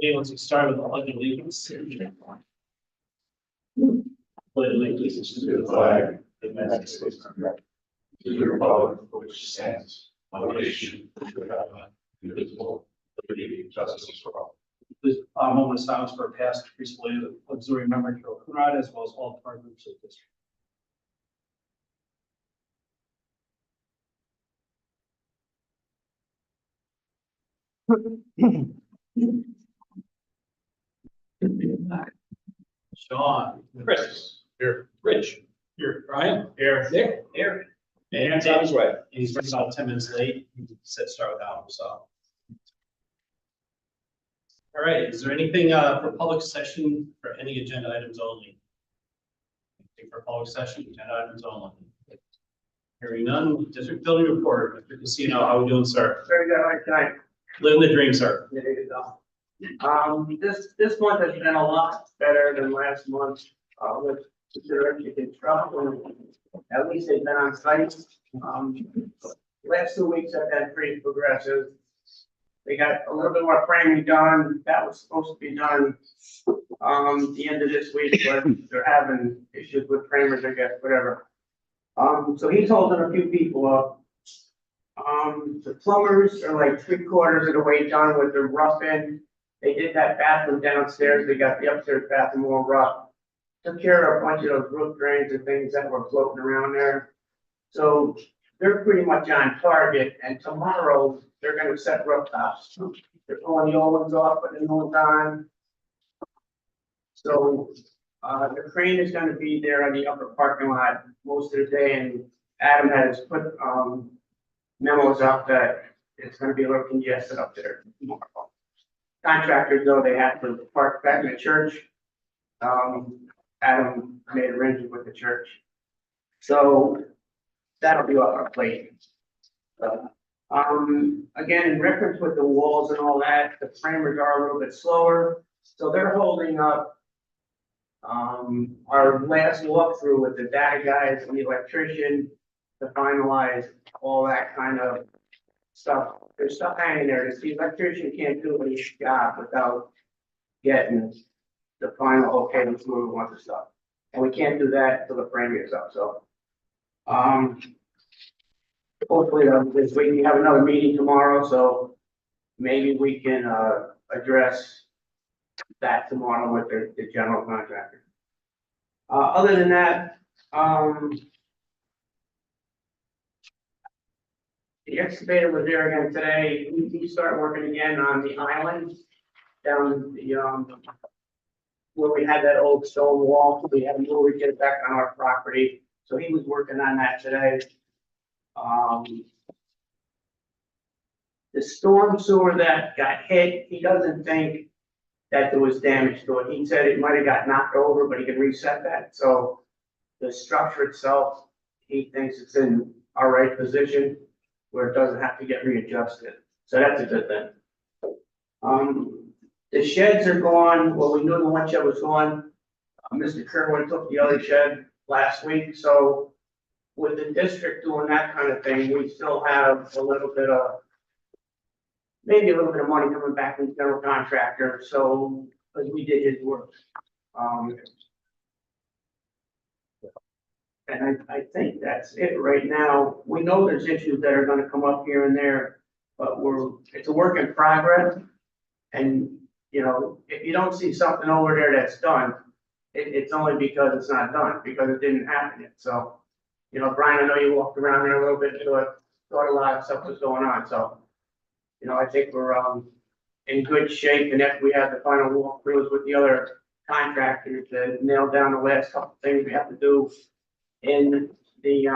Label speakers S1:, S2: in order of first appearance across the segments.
S1: Anyone to start with the pledge of allegiance? Pledge allegiance to the flag of the United States of America, to the republic for which stands one nation under God, indivisible, with liberty and justice for all. Please, a moment of silence for past peaceful auxiliary member Carol Conrad, as well as all departments of the district. Sean,
S2: Chris.
S1: Here.
S2: Rich.
S1: Here. Brian. Here.
S2: Nick. Here.
S1: And
S2: And Tom's right.
S1: he's about 10 minutes late. He said start without him, so. All right, is there anything for public session for any agenda items only? Anything for public session, agenda items only? Hearing none, district building report, Mr. Casino, how are we doing, sir?
S3: Very good, all right,
S1: Living the dream, sir.
S3: there you go. This month has been a lot better than last month, with the construction. At least they've been on site. Last 2 weeks have been pretty progressive. They got a little bit more framing done. That was supposed to be done, the end of this week, but they're having issues with framers, I guess, whatever. So he's holding a few people up. The plumbers are like 3/4 of the way done with the rough end. They did that bathroom downstairs. They got the upstairs bathroom all rough. Took care of a bunch of those roof drains and things that were floating around there. So they're pretty much on target, and tomorrow they're gonna set rooftops. They're pulling the old ones off, putting the new ones on. So, the crane is gonna be there on the upper parking lot most of the day, and Adam has put, memos up that it's gonna be a little congested up there tomorrow. Contractors, though, they have to park back in the church. Adam made arrangements with the church. So that'll be off our plate. Again, in reference with the walls and all that, the framers are a little bit slower, so they're holding up our last walkthrough with the data guys and the electrician to finalize all that kind of stuff. There's stuff hanging there. The electrician can't do his job without getting the final, okay, let's move on to stuff. And we can't do that until the frame is up, so. Hopefully, this week, we have another meeting tomorrow, so maybe we can, address that tomorrow with the general contractor. Other than that, the excavator was there again today. He started working again on the island down the, where we had that old stone wall. We had to move it, get it back on our property. So he was working on that today. The storm sewer that got hit, he doesn't think that there was damage to it. He said it might have got knocked over, but he could reset that. So the structure itself, he thinks it's in our right position where it doesn't have to get readjusted. So that's a good thing. The sheds are gone. Well, we knew the one shed was gone. Mr. Kerwin took the other shed last week. So with the district doing that kind of thing, we still have a little bit of, maybe a little bit of money coming back from the general contractor. So, because we did his work. And I think that's it right now. We know there's issues that are gonna come up here and there, but it's a work in progress. And, you know, if you don't see something over there that's done, it's only because it's not done, because it didn't happen yet. So, you know, Brian, I know you walked around there a little bit, thought a lot of stuff was going on, so. You know, I think we're, in good shape, and if we have the final walkthroughs with the other contractors to nail down the last couple things we have to do in the,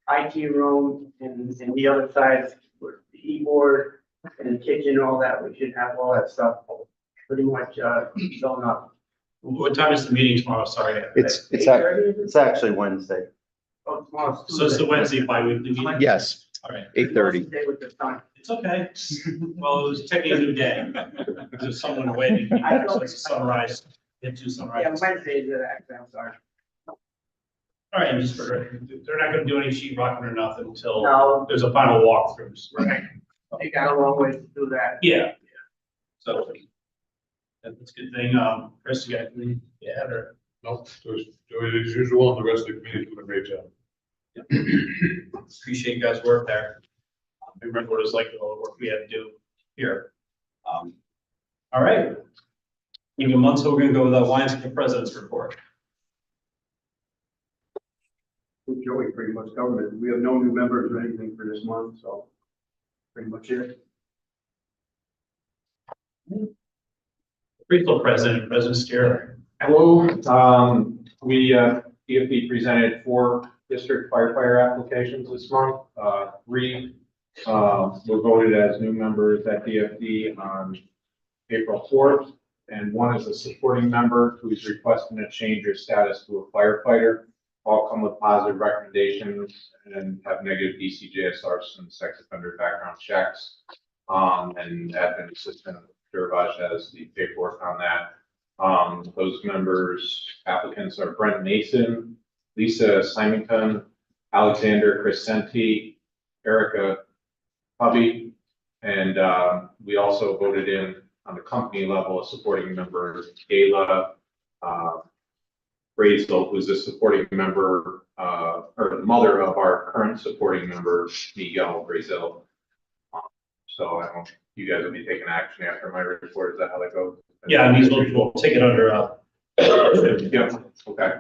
S3: IT room and the other side, with the keyboard and the kitchen and all that, we should have all that stuff pretty much, done up.
S1: What time is the meeting tomorrow? Sorry.
S4: It's actually Wednesday.
S3: Oh, tomorrow's
S1: So it's the
S3: Tuesday.
S1: Wednesday bi-weekly meeting?
S4: Yes,
S1: All right.
S4: 8:30.
S3: Wednesday with the sun.
S1: It's okay. Well, it was taking a new day. There's someone waiting. So it's a sunrise, into
S3: Yeah,
S1: sunrise.
S3: Wednesdays are actually, I'm sorry.
S1: All right, just for, they're not gonna do any sheet rocking or nothing until
S3: No,
S1: there's a final walkthrough.
S3: right. They got a long way to do that.
S1: Yeah. So,
S2: That's a good thing. Chris, you got anything to add or?
S1: Nope, just do it as usual, and the rest of the committee doing a great job.
S2: Appreciate you guys' work there. I remember what it was like, all the work we had to do here. All right. Give me a month, so we're gonna go with the Lions Club President's report.
S5: Joey pretty much covered it. We have no new members or anything for this month, so pretty much it.
S2: Regional President, President Steer.
S6: Hello, DFD presented 4 district firefighter applications this month. 3 were voted as new members at DFD on April 4th, and 1 is a supporting member who is requesting to change her status to a firefighter. All come with positive recommendations and have negative DCJSRs and sex offender background checks. And admin assistant Durivage has the paperwork on that. Those members, applicants are Brent Mason, Lisa Symington, Alexander Crescenti, Erica Hubby, and we also voted in on the company level a supporting member, Gayla Brazel, who's a supporting member, or the mother of our current supporting member, Miguel Brazel. So I don't know if you guys will be taking action after my report. Is that how that goes?
S2: Yeah, and these will take it under,
S6: Yeah, okay.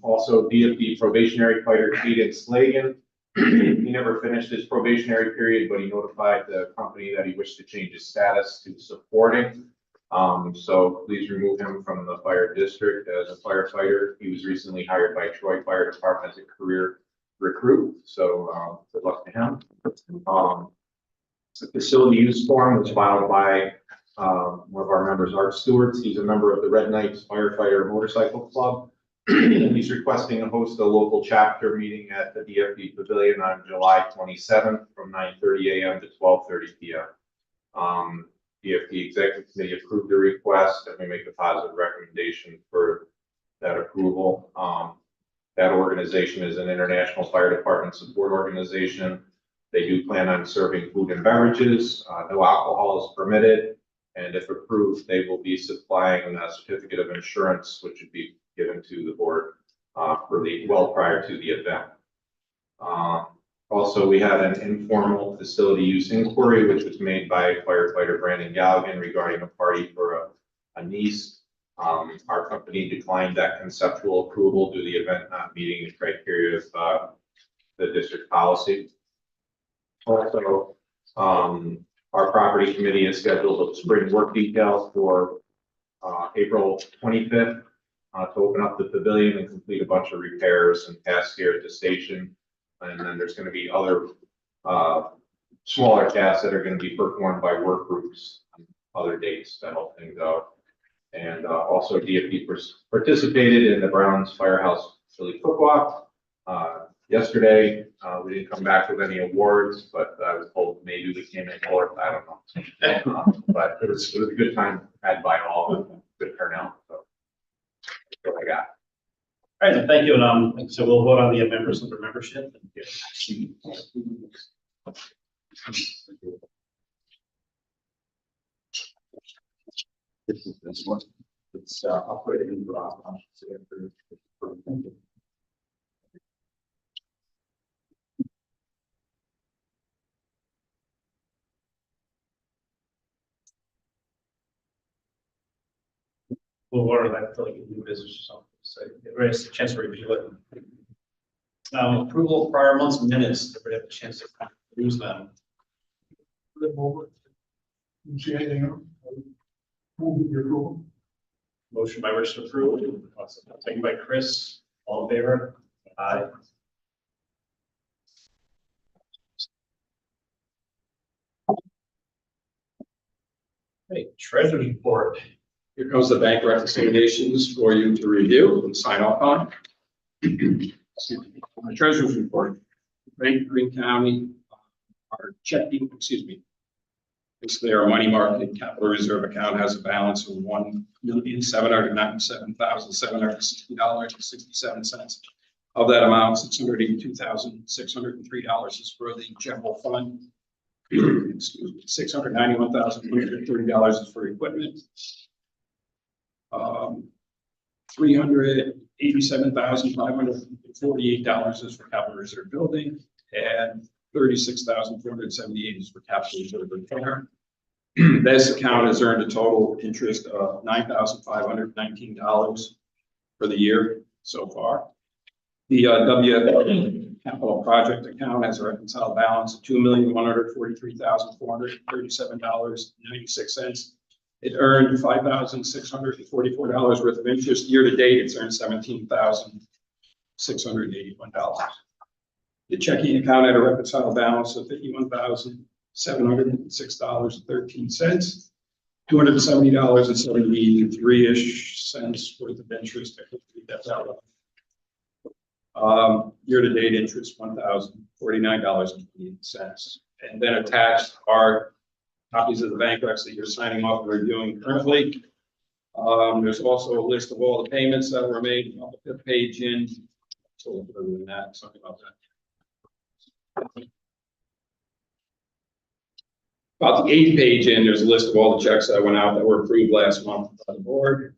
S6: Also DFD probationary fighter Caden Slagan. He never finished his probationary period, but he notified the company that he wished to change his status to supporting. So please remove him from the fire district as a firefighter. He was recently hired by Troy Fire Department as a career recruit. So good luck to him. The facility use form was filed by one of our members, Art Stewart's. He's a member of the Red Knights Firefighter Motorcycle Club. And he's requesting to host a local chapter meeting at the DFD Pavilion on July 27th from 9:30 a.m. to 12:30 p.m. DFD Executive Committee approved the request, and we make a positive recommendation for that approval. That organization is an international fire department support organization. They do plan on serving food and beverages. No alcohol is permitted. And if approved, they will be supplying a certificate of insurance, which would be given to the board prior to the event. Also, we had an informal facility use inquiry, which was made by firefighter Brandon Galligan regarding a party for a niece. Our company declined that conceptual approval due to the event not meeting the criteria of the district policy. Also, our property committee has scheduled a spring work detail for April 25th to open up the pavilion and complete a bunch of repairs and tasks here at the station. And then there's going to be other smaller tasks that are going to be performed by work groups on other dates to help things out. And also DFD participated in the Browns Firehouse Philly Cook Walk. Yesterday, we didn't come back with any awards, but I was told maybe we came in fourth. I don't know. But it was a good time had by all, good turnout. So that's what I got.
S2: all right, thank you. And so we'll vote on the members of the membership.
S4: This is this one. It's, I'll put it in the last one.
S2: We'll order that till like new business or something. So everybody has a chance to review it. Approval of prior month's minutes. Everybody have a chance to peruse them.
S1: See anything else? Move your approval.
S2: Motion by Rich to approve. Second by Chris. All in favor? Aye. Hey, treasurer's report.
S7: Here comes the bank reconciliations for you to review and sign off on. The treasurer's report, Bank of Green County, our checking, basically our money market capital reserve account has a balance of $1,797,760.67. Of that amount, $682,603 is for the general fund. Excuse me, $691,130 is for equipment. $387,548 is for capital reserve building, and $36,478 is for capital reserve repair. This account has earned a total interest of $9,519 for the year so far. The W capital project account has a reconciled balance of $2,143,437.96. It earned $5,644 worth of interest. Year to date, it's earned $17,681. The checking account had a reconciled balance of $51,706.13. $270.73-ish worth of interest. I could read that out. Year-to-date interest, $1,049.28. And then attached are copies of the bank recs that you're signing off and reviewing currently. There's also a list of all the payments that were made. I'll put the page in. So other than that, something about that. About the 8th page in, there's a list of all the checks that went out that were approved last month by the board.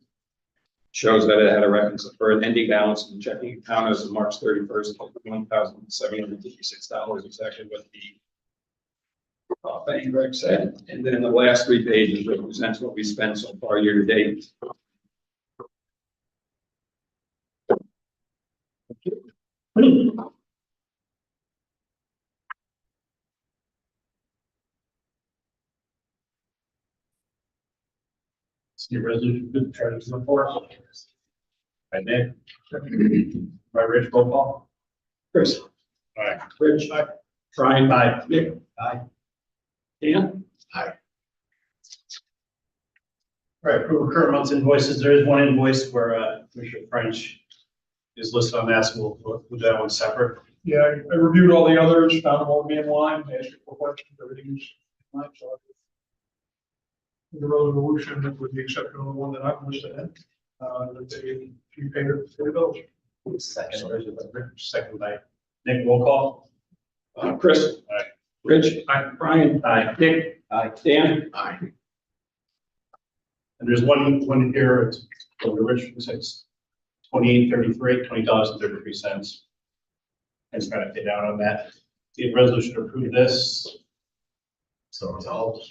S7: Shows that it had a reconcile for an ending balance in the checking account as of March 31st, $1,756, exactly what the bank rec said. And then the last 3 pages represents what we spent so far year to date.
S2: Your resolution, good charges report. By Nick. By Rich, roll call.
S7: Chris.
S2: Aye.
S7: Rich. Aye. Brian.
S2: Aye.
S7: Nick.
S2: Aye.
S7: Dan.
S2: Aye. All right, approve current month's invoices. There is one invoice where Commissioner French is listed on that, so we'll do that one separate.
S1: Yeah, I reviewed all the others, found them all to be in line, asked for questions, everything is in line, so. The resolution, with the exception of the one that I'm listed in, that they, you pay the bills.
S2: Second by Nick, roll call.
S7: Chris.
S2: Aye.
S7: Rich. Aye. Brian.
S2: Aye.
S7: Nick.
S2: Aye.
S7: Dan.
S2: Aye. And there's one here, it's for the Rich, it says $28.33, and it's gonna pay down on that. The resolution to approve this. So resolved.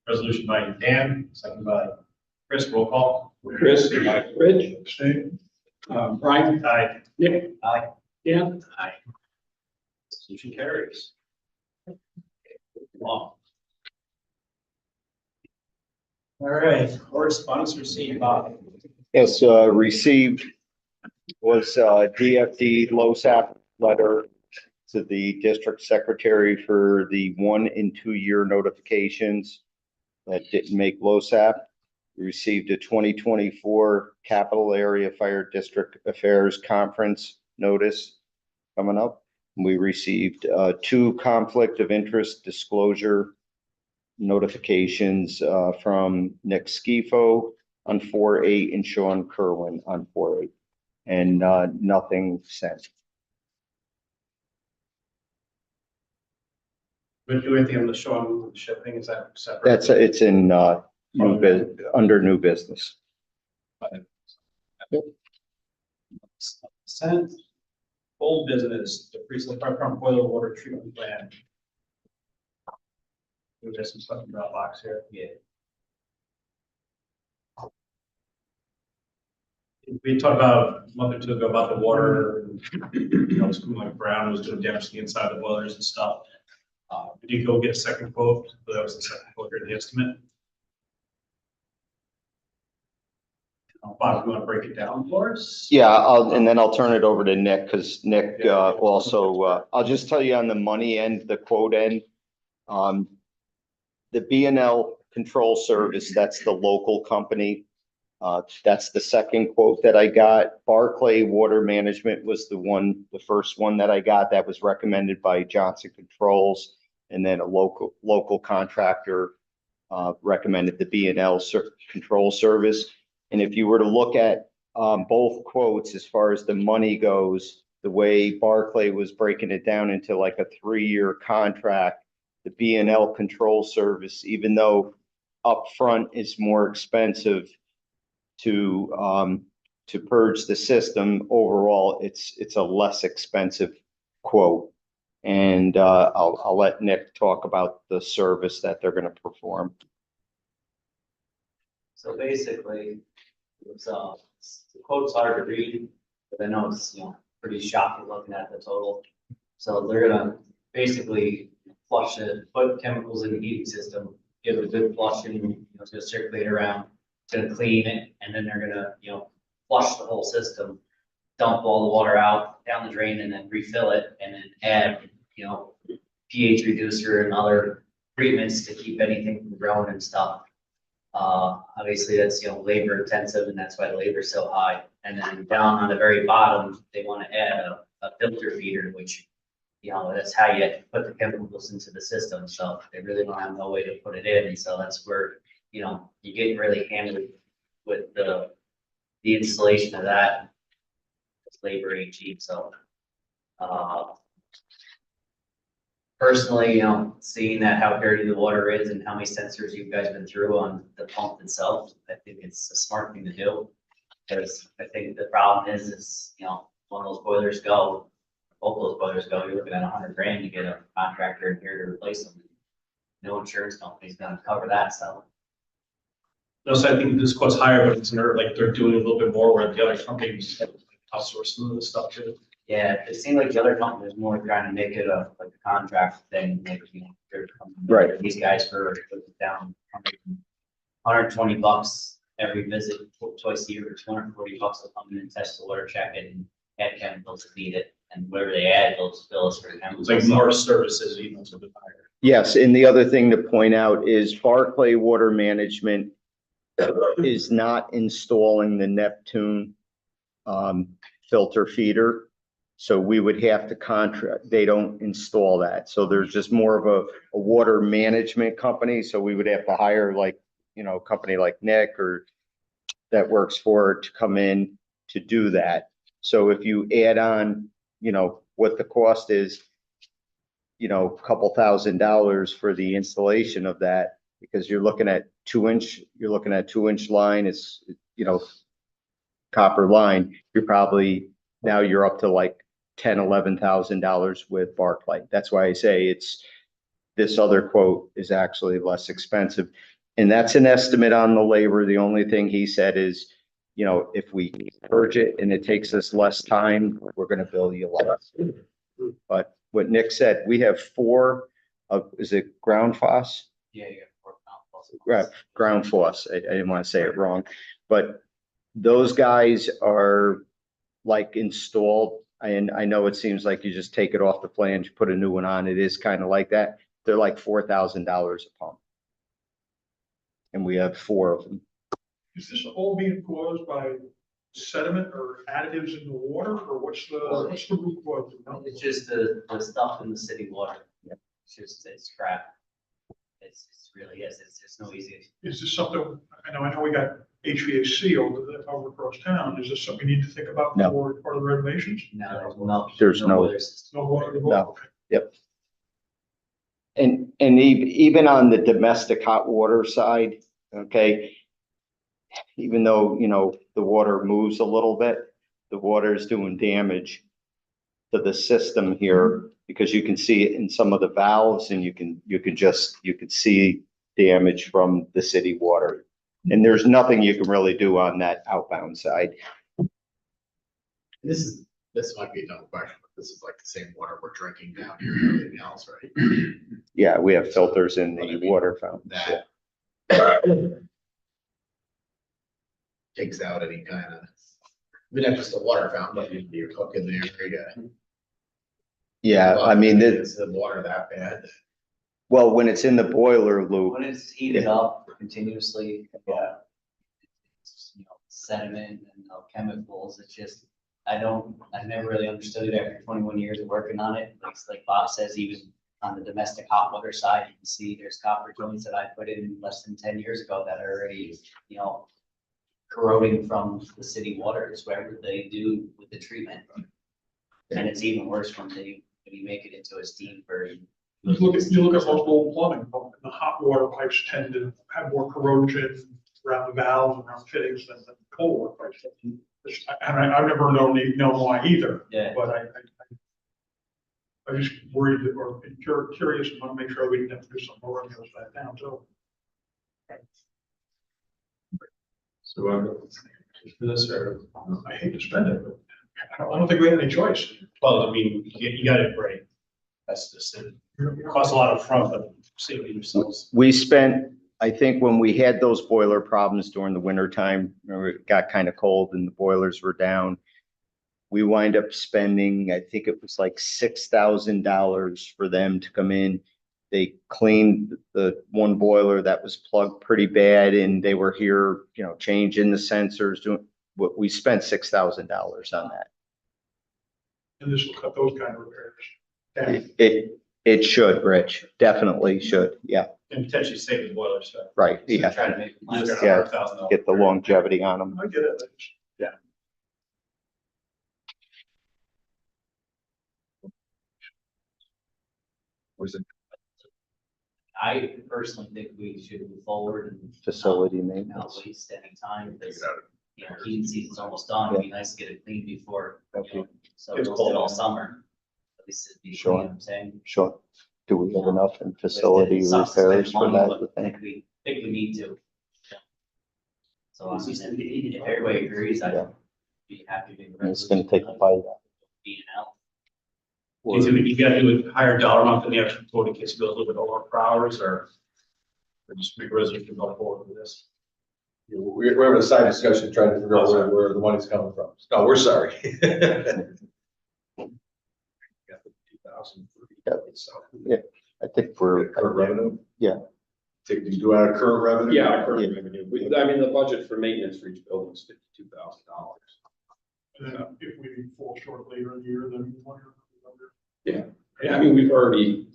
S2: Resolution by Dan, second by Chris, roll call.
S7: Chris. Aye. Rich.
S1: Same.
S7: Brian.
S2: Aye.
S7: Nick.
S2: Aye.
S7: Dan.
S2: Aye. Resolution carries. Long. All right, correspondence received, Bob.
S4: Yes, received was DFD LoSAP letter to the district secretary for the 1- and 2-year notifications that didn't make LoSAP. We received a 2024 Capital Area Fire District Affairs Conference notice coming up. We received 2 conflict of interest disclosure notifications from Nick Scifo on 4/8 and Sean Kerwin on 4/8, and nothing sent.
S2: We do anything on the Sean shipping, is that separate?
S4: It's in under new business. Yep.
S2: Sent. Old business, the Priestland Fire Department boiler water treatment plan. There's some stuff in the box here. Yeah. We talked about a month or 2 ago about the water, it was coming like brown, it was doing damage to the inside of the boilers and stuff. We did go get a second quote, but that was the second quote here, the estimate. Bob, you want to break it down for us?
S4: Yeah, and then I'll turn it over to Nick, because Nick also, I'll just tell you on the money end, the quote end. The B&L Control Service, that's the local company. That's the second quote that I got. Barclay Water Management was the first one that I got that was recommended by Johnson Controls, and then a local contractor recommended the B&L Control Service. And if you were to look at both quotes, as far as the money goes, the way Barclay was breaking it down into like a 3-year contract, the B&L Control Service, even though upfront is more expensive, to purge the system. Overall, it's a less expensive quote. And I'll let Nick talk about the service that they're gonna perform.
S8: So basically, it's, the quote's hard to read, but I know it's, pretty shocking looking at the total. So they're gonna basically flush it, put chemicals in the heating system, give it a good flushing, it's gonna circulate around, it's gonna clean it, and then they're gonna, flush the whole system, dump all the water out down the drain and then refill it and then add, pH reducer and other treatments to keep anything from growing and stuff. Obviously that's, labor intensive and that's why the labor is so high. And then down on the very bottom, they want to add a filter feeder, which, that's how you put the chemicals into the system. So they really don't have no way to put it in. And so that's where, you get really hammered with the installation of that. It's labor ain't cheap, so, personally, seeing that how dirty the water is and how many sensors you guys been through on the pump itself, I think it's a smart thing to do. Because I think the problem is, when those boilers go, both those boilers go, you're looking at $100,000 to get a contractor in here to replace them. No insurance company's gonna cover that, so.
S2: No, so I think this quote's higher, but it's like they're doing a little bit more where the other companies outsource some of the stuff too.
S8: Yeah, it seemed like the other company was more trying to make it a contract thing, like, they're coming-
S4: Right.
S8: These guys for down $120 every visit, twice a year, or $240 to come in and test the water, check it, and add chemicals if needed, and whatever they add, they'll bill us for the chemicals.
S2: It's like more services, even to the higher.
S4: Yes, and the other thing to point out is Barclay Water Management is not installing the Neptune filter feeder. So we would have to contract, they don't install that. So there's just more of a water management company. So we would have to hire like, a company like Nick or that works for it to come in to do that. So if you add on, what the cost is, a couple $1,000s for the installation of that, because you're looking at 2-inch line, it's, copper line, now you're up to like $10,000-$11,000 with Barclay. That's why I say this other quote is actually less expensive. And that's an estimate on the labor. The only thing he said is, if we purge it and it takes us less time, we're gonna bill you less. But what Nick said, we have 4 of, is it ground FOSS?
S8: Yeah, you got
S4: Ground FOSS. I didn't want to say it wrong, but those guys are like installed. And I know it seems like you just take it off the flange, put a new one on. It is kind of like that. They're like $4,000 a pump. And we have 4 of them.
S9: Is this all being caused by sediment or additives in the water, or what's the root cause?
S8: It's just the stuff in the city water.
S4: Yeah.
S8: It's crap. It's really is. It's just no easy.
S9: Is this something, I know we got HVAC over across town, is this something we need to think about
S4: No.
S9: for part of the renovations?
S8: No,
S4: There's no-
S8: boiler system.
S9: No water
S4: No.
S9: involved?
S4: Yep. And even on the domestic hot water side, okay, even though, the water moves a little bit, the water is doing damage to the system here, because you can see it in some of the valves, and you could see damage from the city water. And there's nothing you can really do on that outbound side.
S10: This might be a dumb question, but this is like the same water we're drinking down here and everything else, right?
S4: Yeah, we have filters in the water fountain.
S10: That takes out any kind of, not just the water fountain, but you're cooking there, you got.
S4: Yeah, I mean,
S10: Is the water that bad?
S4: well, when it's in the boiler loop,
S8: When it's heated up continuously, it's, sediment and chemicals, it's just, I never really understood it after 21 years of working on it. Like Bob says, even on the domestic hot water side, you can see there's copper joints that I put in less than 10 years ago that are already, corroding from the city waters, whatever they do with the treatment. And it's even worse when you make it into a steam version.
S9: You look at most old plumbing, the hot water pipes tend to have more corrosion, around the valves, around fittings than the cold work. And I've never known why either,
S8: Yeah.
S9: but I just worried that, or curious, and want to make sure we didn't have to do some more on the other side down too.
S2: So, for this, or,
S9: I hate to spend it, but I don't think we have any choice.
S2: well, I mean, you got it right. That's just it. It costs a lot upfront, but saving yourselves.
S4: We spent, I think when we had those boiler problems during the winter time, remember it got kind of cold and the boilers were down. We wind up spending, I think it was like $6,000 for them to come in. They cleaned the one boiler that was plugged pretty bad and they were here, changing the sensors, doing what we spent $6,000 on that.
S9: And this will cut those kind of repairs down.
S4: It should, Rich, definitely should. Yeah,
S2: And potentially save the boiler, so.
S4: right.
S8: So
S4: Yeah,
S8: try to make.
S2: You just
S4: Yeah.
S2: got $100,000.
S4: get the longevity on them.
S9: I get it.
S1: Was it?
S8: I personally think we should move forward and.
S4: Facility
S8: Not
S4: maintenance.
S8: waste any time, because, heating season's almost done, it'd be nice to get it cleaned before, so
S2: It's
S8: it's
S2: cold.
S8: all summer. At least it'd be,
S4: Sure.
S8: you know what I'm saying?
S4: Sure. Do we have enough in facility
S8: It sucks to
S4: repairs
S8: spend
S4: for
S8: money,
S4: that,
S8: but
S4: you
S8: I
S4: think?
S8: think we need to. So I mean, if everybody agrees,
S4: Yeah.
S8: I'd be happy to.
S4: And it's gonna take a bite.
S8: Being out.
S2: You gotta do a higher dollar amount than the actual quote in case it goes a little bit over per hours, or just make a resolution to go forward with this.
S1: We're having a side discussion trying to figure out where the money's coming from. No, we're sorry. Got the 2,000. So,
S4: I think we're,
S1: current revenue?
S4: Yeah.
S1: Take, you do out of current revenue?
S7: Yeah, current revenue. I mean, the budget for maintenance for each building is $52,000.
S9: And then if we fall short later in the year, then we wonder.
S7: Yeah, I mean, we've already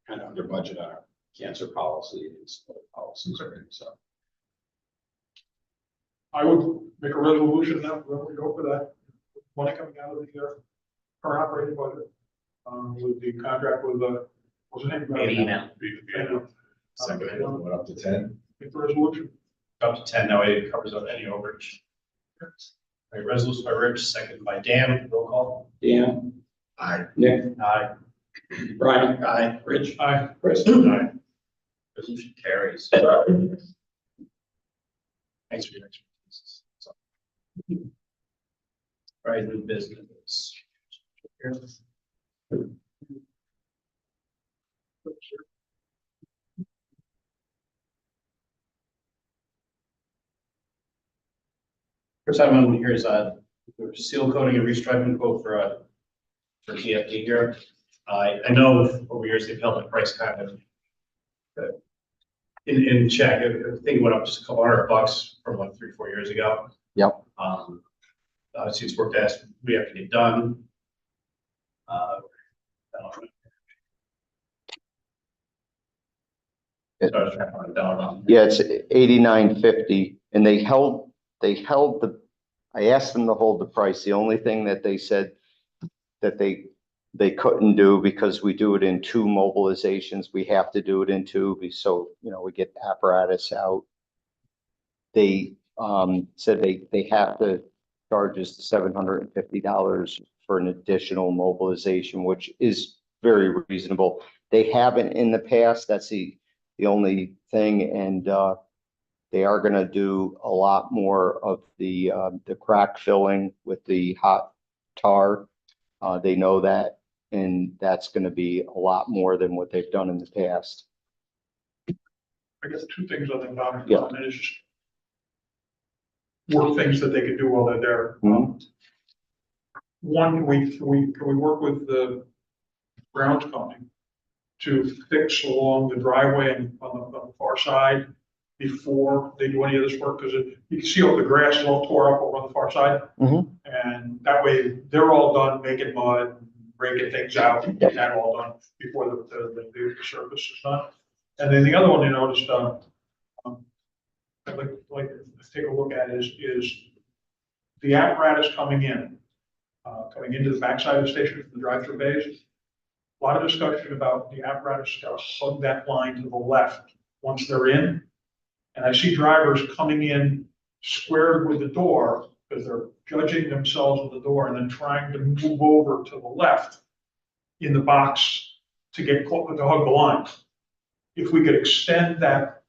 S7: kind of under budget on our cancer policy and some other policies already, so.
S9: I would make a resolution now, when we go for that, money coming out of the current operating budget. With the contract with what's the name?
S8: Email.
S1: Second, went up to 10.
S9: Make the resolution.
S2: Up to 10, that way it covers up any overage. All right, resolution by Rich, second by Dan, roll call.
S7: Dan?
S1: Aye.
S7: Nick?
S2: Aye.
S7: Brian? Aye. Rich?
S9: Aye.
S7: Chris?
S2: Aye. Resolution carries. Thanks for your expertise. All right, new business. First item on here is seal coating and restriping quote for TFT here. I know over years they've held the price kind of in check. I think it went up just a couple $100 from like 3-4 years ago.
S4: Yep.
S2: Obviously it's work that we have to get done. I don't know. So I was trying to find a dollar amount.
S4: Yeah, it's $89.50 and they held I asked them to hold the price. The only thing that they said that they couldn't do because we do it in 2 mobilizations, we have to do it in 2, so, we get apparatus out. They said they have to charge us $750 for an additional mobilization, which is very reasonable. They haven't in the past, that's the only thing, and they are going to do a lot more of the crack filling with the hot tar. They know that, and that's going to be a lot more than what they've done in the past.
S9: I guess 2 things I think about it.
S4: Yeah.
S9: And it's just work things that they could do while they're there.
S4: Mhm.
S9: One, can we work with the grounds company to fix along the driveway and on the far side before they do any of this work? Because you can see all the grass is all tore up over on the far side.
S4: Mhm.
S9: And that way they're all done making mud, breaking things out, and get that all done before the surface is done. And then the other one you noticed, I'd like to take a look at is the apparatus coming into the backside of the station from the drive-through bays. A lot of discussion about the apparatus got to hug that line to the left once they're in. And I see drivers coming in squared with the door because they're judging themselves with the door and then trying to move over to the left in the box to get close to hug the line. If we could extend that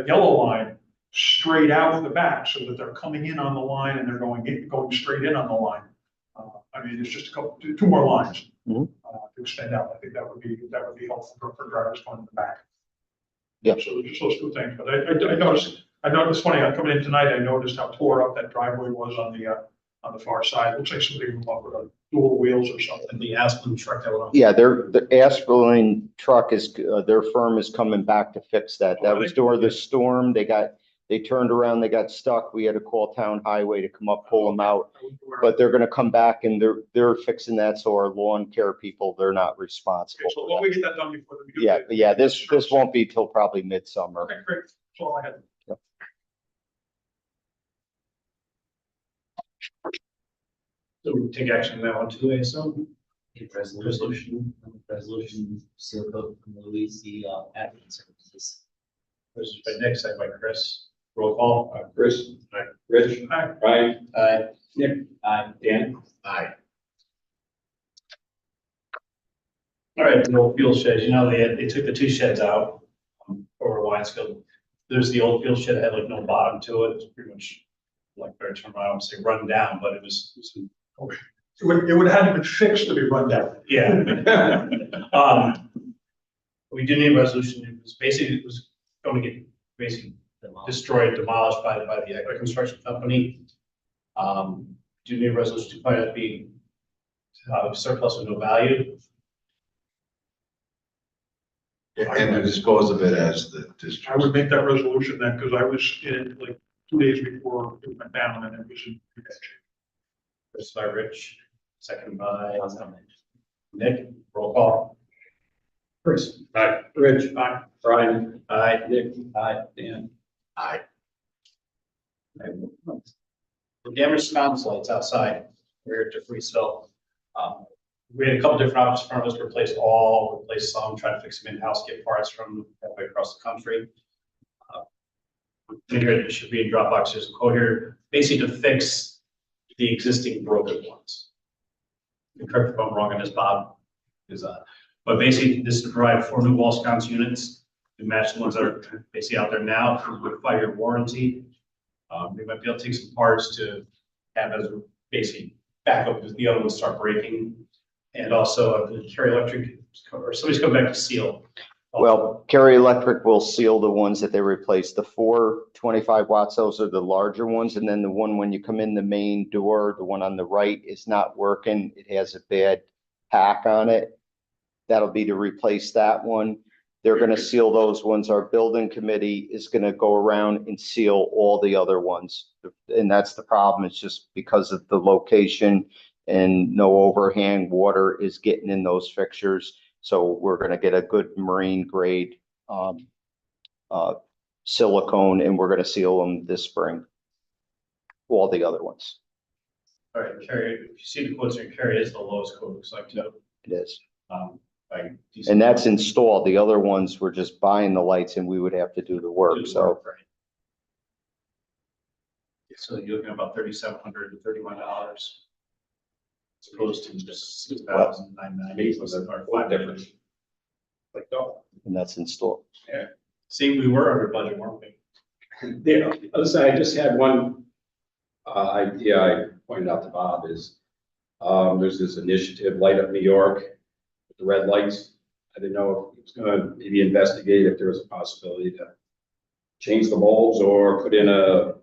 S9: yellow line straight out the back so that they're coming in on the line and they're going straight in on the line. I mean, it's just two more lines.
S4: Mhm.
S9: To extend out. I think that would be helpful for drivers going in the back.
S4: Yeah.
S9: So just those two things, but I noticed funny, I'm coming in tonight, I noticed how tore up that driveway was on the far side. Looks like somebody went up with dual wheels or something.
S2: And the Aspen truck that went on.
S4: Yeah, the Aspen truck is, their firm is coming back to fix that. That was during the storm. They turned around, they got stuck. We had to call town highway to come up, pull them out. But they're gonna come back and they're fixing that, so our lawn care people, they're not
S9: Okay,
S4: responsible.
S9: so when we get that done before we do.
S4: Yeah, this won't be till probably midsummer.
S9: Okay, great. That's all I had.
S2: So we take action on that one too, I assume.
S8: Resolution, seal coat from Louise, the admin services.
S2: This is by Nick, second by Chris. Roll call.
S7: Chris.
S2: Aye.
S7: Rich.
S9: Aye.
S7: Brian.
S2: Aye.
S7: Nick.
S8: Aye.
S2: Dan.
S10: Aye.
S2: All right, the old fuel sheds, you know, they took the two sheds out over Winesfield. There's the old fuel shed that had like no bottom to it. It's pretty much like, better term, I don't say run down, but it was
S9: It would have had to be fixed to be run down.
S2: yeah. We do need a resolution. It was going to get basically destroyed, demolished by the construction company. Do need a resolution to find out to be surplus with no value.
S1: And to dispose of it as the
S9: I
S1: district.
S9: would make that resolution then, because I was in like 2 days before it went down and it was in pretty bad shape.
S2: First by Rich, second by Nick. Roll call.
S7: Chris.
S2: Aye.
S7: Rich. Aye. Brian.
S2: Aye.
S7: Nick.
S2: Aye.
S7: Dan.
S10: Aye.
S2: The damaged mountain lights outside, we're at Freesville. We had a couple different options for us to replace some, try to fix them in-house, get parts from halfway across the country. Here it should be in Dropbox, there's a quote here, basically to fix the existing broken ones. Correct me if I'm wrong on this, Bob, but basically this is to provide 4 new wall sconce units to match the ones that are basically out there now with 5-year warranty. We might be able to take some parts to have as basically backup because the other ones start breaking. And also the Carrier Electric, or somebody's coming back to seal.
S4: Well, Carrier Electric will seal the ones that they replaced. The 4 25 watts, those are the larger ones. And then the one, when you come in the main door, the one on the right is not working. It has a bad hack on it. That'll be to replace that one. They're gonna seal those ones. Our building committee is gonna go around and seal all the other ones. And that's the problem. It's just because of the location and no overhang water is getting in those fixtures. So we're gonna get a good marine grade silicone and we're gonna seal them this spring. All the other ones.
S2: All right, Carrier, if you see the quotes here, Carrier is the lowest quote, looks like, too.
S4: It is.
S2: By
S4: And that's installed. The other ones, we're just buying the lights and we would have to do the work, so.
S2: Right. So you're looking at about $3,731. As opposed to just $6,990 or $5 difference. Like, oh,
S4: And that's installed.
S2: see, we were under budget, weren't we?
S7: The other side, I just had one idea I pointed out to Bob is, there's this initiative, Light Up New York, with the red lights. I didn't know if it's gonna maybe investigate if there was a possibility to change the bulbs or put in a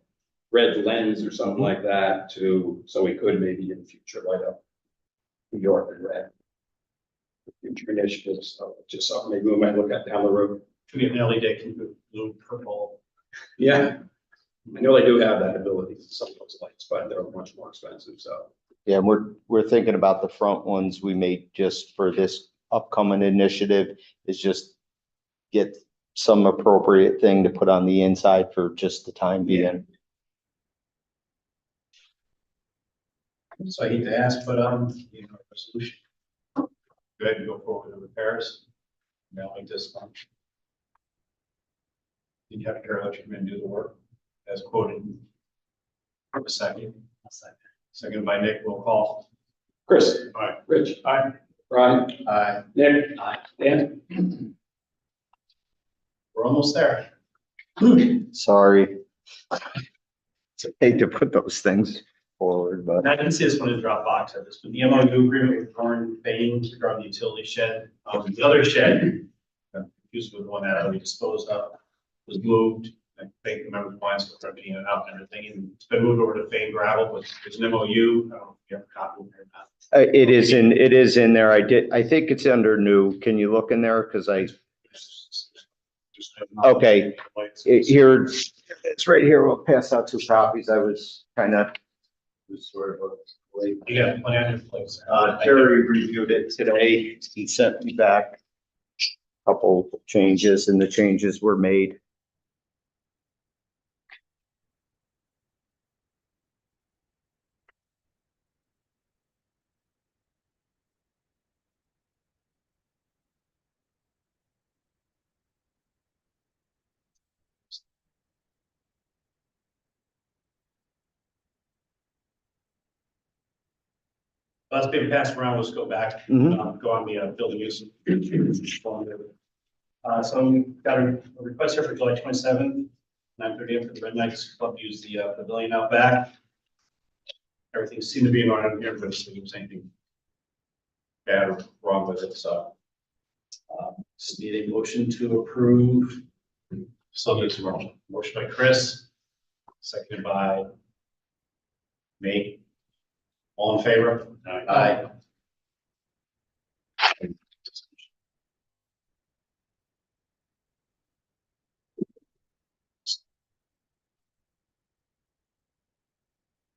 S7: red lens or something like that so we could maybe in the future light up New York in red. Future initiatives, so just something maybe we might look at down the road.
S2: Could be an LED, can be blue, purple.
S7: Yeah, I know they do have that ability, some of those lights, but they're much more expensive, so.
S4: Yeah, and we're thinking about the front ones we made just for this upcoming initiative is just get some appropriate thing to put on the inside for just the time being.
S2: So I hate to ask, but, resolution. Go ahead and go forward with the repairs. Now like this one. You have Carol let you come in and do the work as quoted. A second. Second by Nick, roll call.
S7: Chris.
S2: Aye.
S7: Rich. Aye. Brian.
S10: Aye.
S7: Nick. Aye. Dan.
S2: We're almost there.
S4: Sorry. Hate to put those things forward, but.
S2: And I didn't see this one in Dropbox, I just, but the MOU agreement with Thorn Bain regarding the utility shed, the other shed, I'm confused with the one that I already disposed of, was moved. I think the members' lines were being it out and everything, and it's been moved over to Fane Gravel, but there's an MOU, I don't know if you have a copy of it or not.
S4: It is in there. I think it's under new. Can you look in there? Cause Okay. Here, it's right here. We'll pass out 2 copies. I was kind of. Sort of late.
S2: You got plenty on your place.
S4: Terry reviewed it today. He sent me back a couple changes and the changes were made.
S2: Last being passed around, let's go back,
S4: Mhm.
S2: go on the building use. So we've got a request here for July 27th, 9:30 for the Red Knights Club to use the pavilion out back. Everything seemed to be in order here, but it's anything bad or wrong with it, so. Just need a motion to approve. So there's a motion by Chris, seconded by me. All in favor? Aye.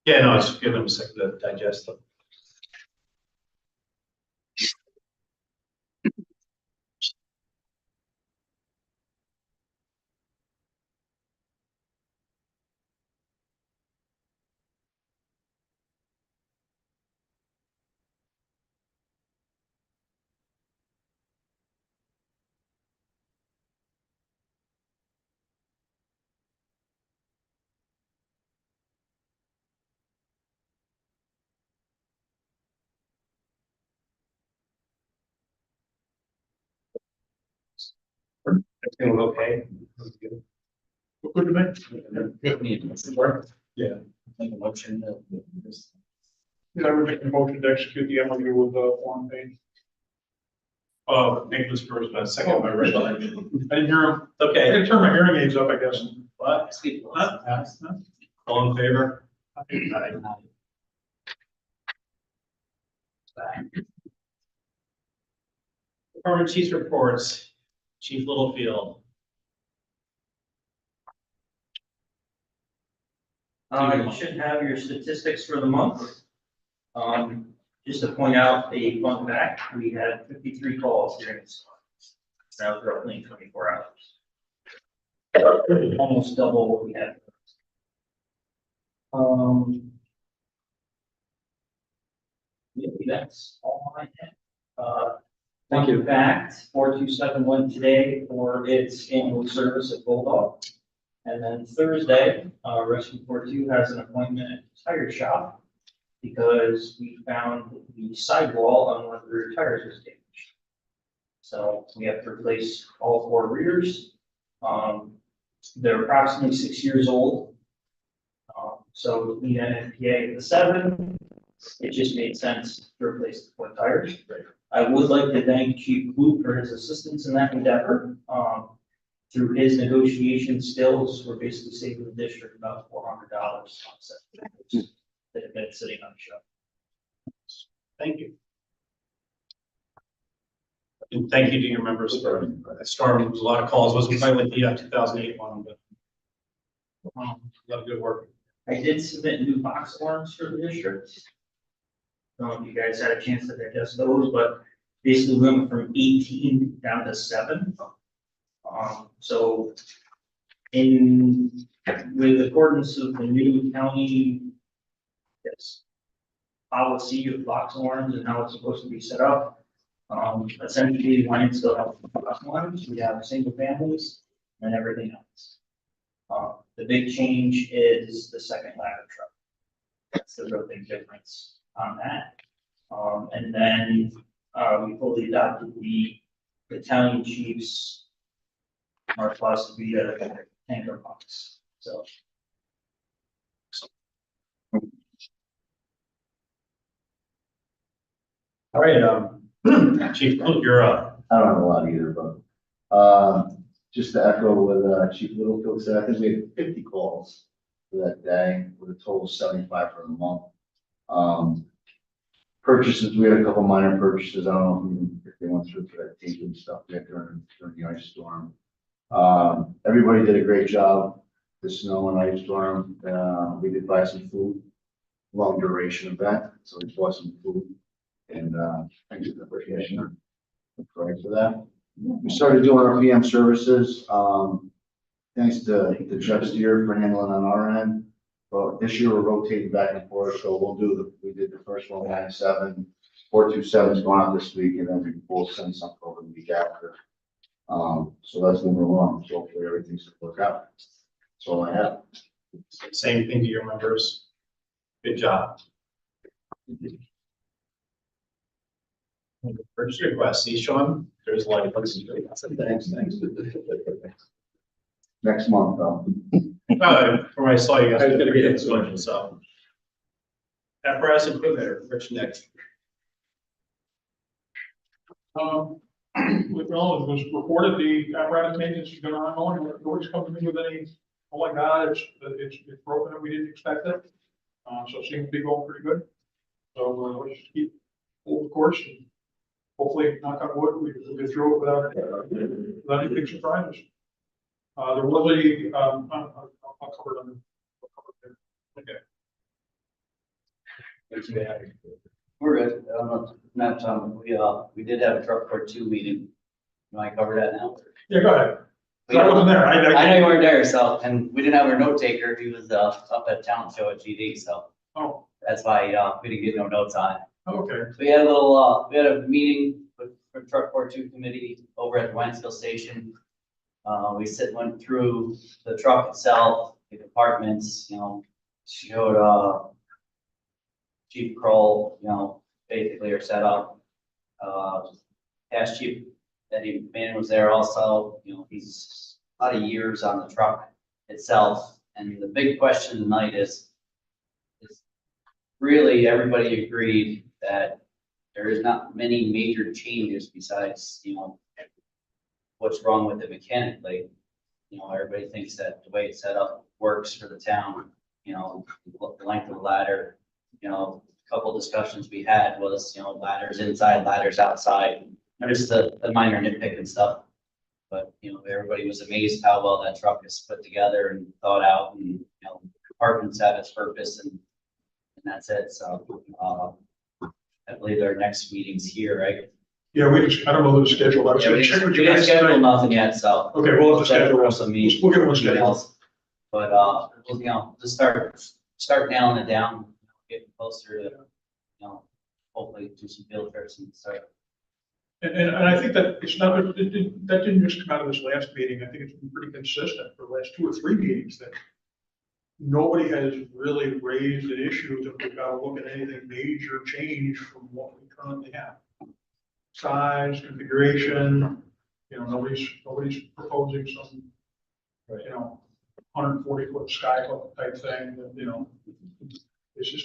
S2: Yeah, no, it's give them a second to digest them. Everything was okay?
S9: Good to me.
S2: Yeah.
S8: Make a motion that.
S9: Yeah, I would make a motion to execute the MOU with Warren Payne.
S2: Oh, Nick was first, but second by Rich.
S9: I didn't hear him. I
S2: Okay.
S9: can turn my hearing aids up, I guess.
S2: What? All in favor? Aye. Department chiefs reports, Chief Littlefield.
S3: You should have your statistics for the month. Just to point out a fun fact, we had 53 calls during this month. That was roughly in 24 hours. Almost double what we had. Yeah, that's all I have.
S7: Thank you.
S3: Fun fact, 4271 today for its annual service at Bulldog. And then Thursday, Rescue 42 has an appointment at the tire shop because we found the sidewall on one of the tires was damaged. So we have to replace all 4 rears. They're approximately 6 years old. So we had an NPA at the 7. It just made sense to replace the 4 tires. I would like to thank Chief Blue for his assistance in that endeavor. Through his negotiation skills, we're basically saving the district about $400 on set that have been sitting on the shelf.
S2: Thank you. And thank you to your members for that storm. There was a lot of calls. Wasn't quite like the 2008 one, but a lot of good work.
S3: I did submit new box forms for the district. Don't know if you guys had a chance to digest those, but basically we went from 18 down to 7. So with accordance of the new county policy of box alarms and how it's supposed to be set up, essentially Lions still have box alarms. We have single families and everything else.
S11: The big change is the second ladder truck. That's the real big difference on that. And then, we fully adopted the battalion chiefs our philosophy of tanker box, so.
S2: All right, Chief, you're up.
S12: I don't have a lot either, but, just to echo what, Chief Littlefield said, I think we had 50 calls for that day with a total of 75 for the month. Purchases, we had a couple minor purchases. I don't know if they went through for that tape and stuff we had during the ice storm. Everybody did a great job, the snow and ice storm. We did buy some food, long duration event, so we bought some food. And, thanks to the appreciation. Right for that. We started doing our PM services, thanks to Jeff Steer for handling on our end. But this year we're rotating back and forth, so we did the first one, 9/7, 4/27 is going out this week, and then we'll send something over the week after. So that's moving along, so hopefully everything's gonna work out. That's all I have.
S2: Same thing to your members. Good job. Purchase request, see Sean, there's a lot of places.
S12: Thanks. Next month, though.
S2: From what I saw, you guys.
S7: I was gonna get
S2: this one, so. Apparatus equipment, Rich next.
S9: Well, it was reported the apparatus maintenance is going on, nobody's come to me with any, oh my God, it's broken, and we didn't expect it. So it seems to be going pretty good. So, let's just keep full course, and hopefully, knock on wood, we'll get through it without any big surprises. There was I'll cover it under.
S2: Okay.
S8: We're good. Matt, we did have a truck court 2 meeting. You want to cover that now?
S9: Yeah, go ahead. I wasn't there.
S8: I know you weren't there, so, and we didn't have our note taker. He was, up at talent show at GD, so
S9: Oh,
S8: that's why, we didn't get no notes on it.
S9: okay.
S8: We had a little, we had a meeting with, for truck court 2 committee over at the Winesville station. Went through the truck itself, the compartments, showed, Chief Kroll, basically are set up. Past Chief Eddie Mann was there also, he's a lot of years on the truck itself. And the big question tonight is really everybody agreed that there is not many major changes besides, what's wrong with it mechanically. Everybody thinks that the way it's set up works for the town, the length of the ladder. A couple discussions we had was, ladders inside, ladders outside, just the minor nitpick and stuff. But, everybody was amazed how well that truck is put together and thought out, and, compartments have its purpose, and that's it. So, I believe our next meeting's here, right?
S9: Yeah, I don't know the schedule. I was
S8: Yeah,
S9: gonna
S8: we
S9: check with you
S8: didn't
S9: guys
S8: schedule
S9: tonight.
S8: nothing yet, so.
S9: Okay, we'll have to
S8: Check
S9: schedule.
S8: for some meetings.
S9: We'll get one scheduled.
S8: emails. But, just start nailing it down, getting closer to, hopefully do some field trips and start.
S9: And I think that it's not, that didn't just come out of this last meeting. I think it's been pretty consistent for the last 2 or 3 meetings that nobody has really raised an issue that we've got to look at anything major change from what we currently have. Size, configuration, nobody's proposing some, 140-foot skyhook type thing, that, it's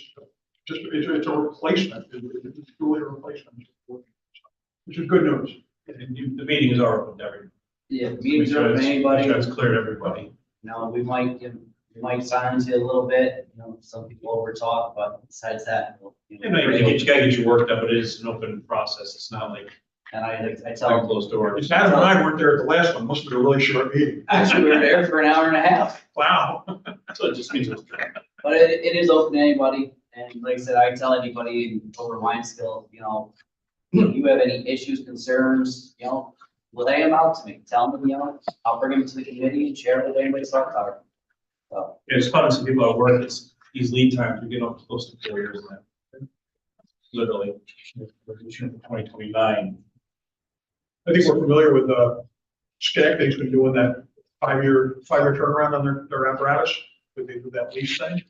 S9: it's a replacement, it's truly a replacement, which is good news.
S2: And the meetings are open to everyone.
S8: Yeah, meetings are open to anybody.
S2: It's clear to everybody.
S8: We might silence you a little bit, some people over talk, but besides that.
S2: You gotta get your work done, but it is an open process. It's not like
S8: And I
S2: behind
S8: tell,
S2: closed doors.
S9: If Adam and I weren't there at the last one, must have been a really short meeting.
S8: actually, we were there for an hour and a half,
S9: Wow.
S2: So it just means.
S8: but it is open to anybody. And like I said, I tell anybody over Winesville, if you have any issues, concerns, lay them out to me, tell them, I'll bring them to the committee and share with anybody's thoughts are. So,
S2: It's fun to see people at work. These lead times, we get up close to 4 years now. Literally, 2029.
S9: I think we're familiar with Skaggs been doing that five-year turnaround on their apparatus, but they do that lease thing.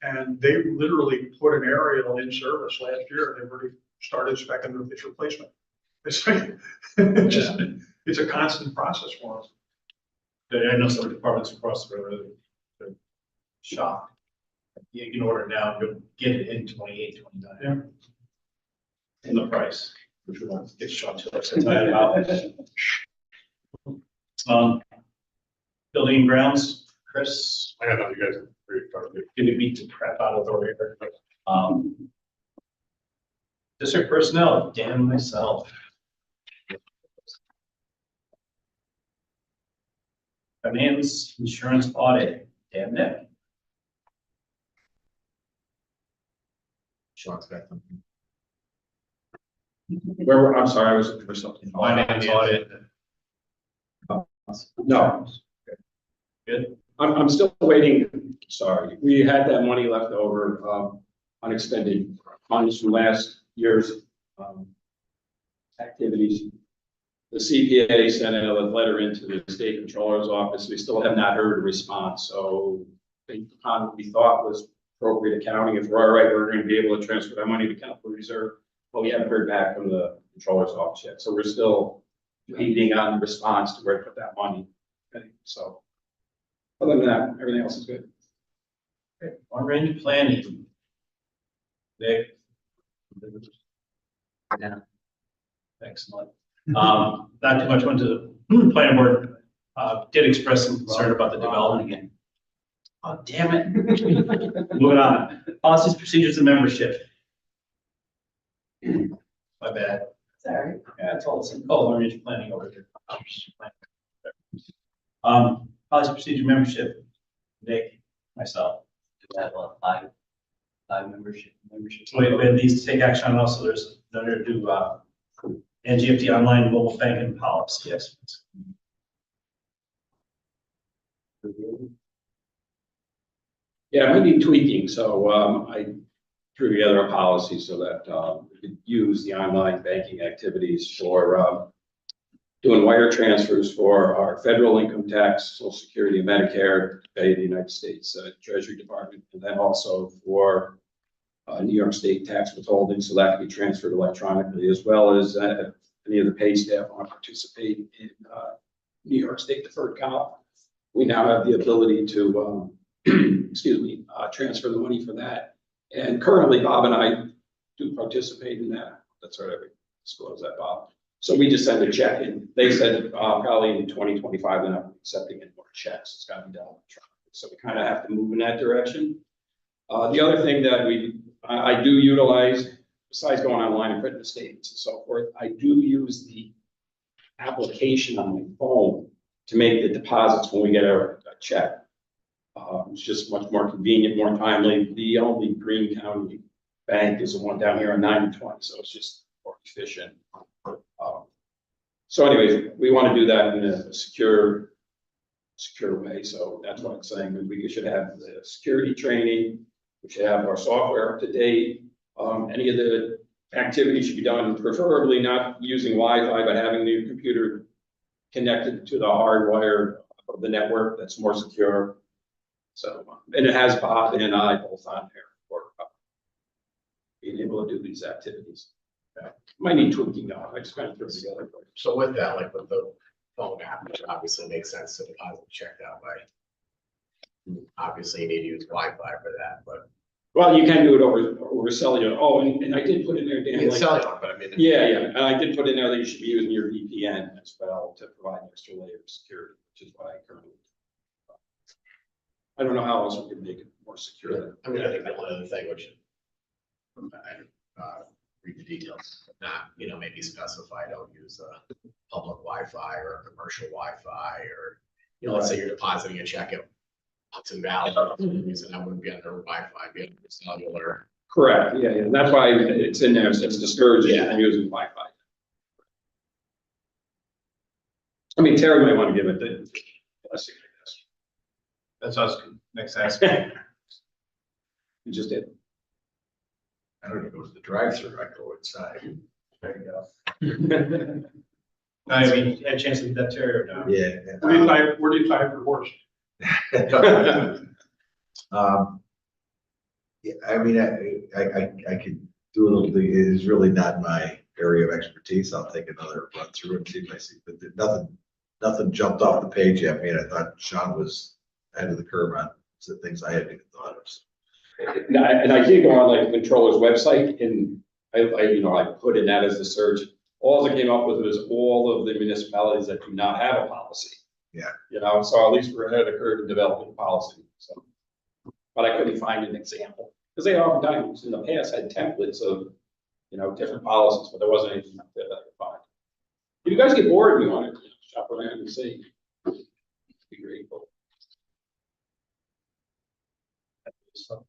S9: And they literally put an aerial in service last year, and they've already started specing its replacement. It's like, it's a constant process for us.
S2: I know some departments across the river, they're shocked. You can order now, you'll get it in 28, 29. In the price, which we want to get shot to us about. Building and grounds, Chris.
S1: I don't know, you guys are pretty targeted.
S2: Gonna beat the crap out of the order. District personnel, Dan and myself. Finance, insurance audit, Dan Nick.
S10: Sean's got something.
S7: I'm sorry, I was looking for something.
S2: Finance audit.
S7: No,
S2: Good.
S7: I'm still waiting. Sorry, we had that money left over, unexpended funds from last year's, activities. The CPA sent a letter into the state controller's office. We still have not heard a response, so based upon what we thought was appropriate accounting, if we're all right, we're going to be able to transfer that money to capital reserve. But we haven't heard back from the controller's office yet, so we're still waiting on response to where to put that money. Okay, so other than that, everything else is good.
S2: Okay. Long range planning. Nick.
S8: Yeah.
S2: Excellent. Not too much went to the planning board, did express some concern about the development again. Oh, damn it. Moving on. Policies, procedures, and membership. My bad.
S8: Sorry.
S2: Yeah, it's all the same. Oh, long range planning over here. Policy, procedure, membership. Nick, myself.
S8: We have five membership.
S2: We have these to take action on also. There's another to do, NGFT online mobile banking policy. Yes.
S7: Yeah, it might need tweaking, so I threw together a policy so that we could use the online banking activities for doing wire transfers for our federal income tax, Social Security, and Medicare to pay the United States Treasury Department, and then also for New York State tax withholding, so that can be transferred electronically, as well as any of the paid staff want to participate in New York State deferred comp. We now have the ability to, transfer the money for that. And currently, Bob and I do participate in that. That's right, I disclose that, Bob. So we just send a check in. They said probably in 2025, they're not accepting any more checks. It's got to be done electronically. So we kind of have to move in that direction. The other thing that I do utilize, besides going online and printing the statements and so forth, I do use the application on my phone to make the deposits when we get a check. It's just much more convenient, more timely. The only Greene County bank is the one down here on 920, so it's just more efficient. So anyways, we want to do that in a secure way. So that's what I'm saying. We should have the security training. We should have our software up to date. Any of the activities should be done preferably not using Wi-Fi, but having the computer connected to the hardwire of the network that's more secure. So, and it has Bob and I both on there for being able to do these activities. Might need tweaking though. I just kind of threw it together.
S10: So with that, like with the phone app, which obviously makes sense to deposit checked out by. Obviously you need to use Wi-Fi for that, but.
S7: Well, you can do it over cellular. Oh, and I did put in there, Dan.
S10: It's cellular, but I mean.
S7: Yeah, and I did put in there that you should be using your VPN as well to provide an extra layer of security, which is what I currently. I don't know how else we can make it more secure.
S10: I mean, I think the one other thing which. Read the details, but not, maybe specify, don't use a public Wi-Fi or a commercial Wi-Fi or, let's say you're depositing a check at Hudson Valley, using that wouldn't be under Wi-Fi, be under cellular.
S7: Correct, yeah, and that's why it's in there, so it's discouraging from using Wi-Fi. I mean, Terry might want to give it the blessing, I guess.
S2: That's us. Next aspect.
S7: You just did.
S1: I don't go to the drive-through, I go inside. There you go.
S2: I mean, had a chance to get that Terry or no?
S6: Yeah.
S9: Where do you tie your horse?
S13: Yeah, I mean, I could do a little bit, it is really not my area of expertise. I'll take another run through and see if I see, but nothing jumped off the page yet. I mean, I thought Sean was ahead of the curve on some things I hadn't even thought of.
S7: And I did go on like the controller's website and I put in that as a search. All I came up with was all of the municipalities that do not have a policy.
S13: Yeah.
S7: So at least we're ahead of the curve in developing policy, so. But I couldn't find an example, because they oftentimes in the past had templates of, different policies, but there wasn't anything up there that I could find. If you guys get bored, we want to shop around and see. Be grateful.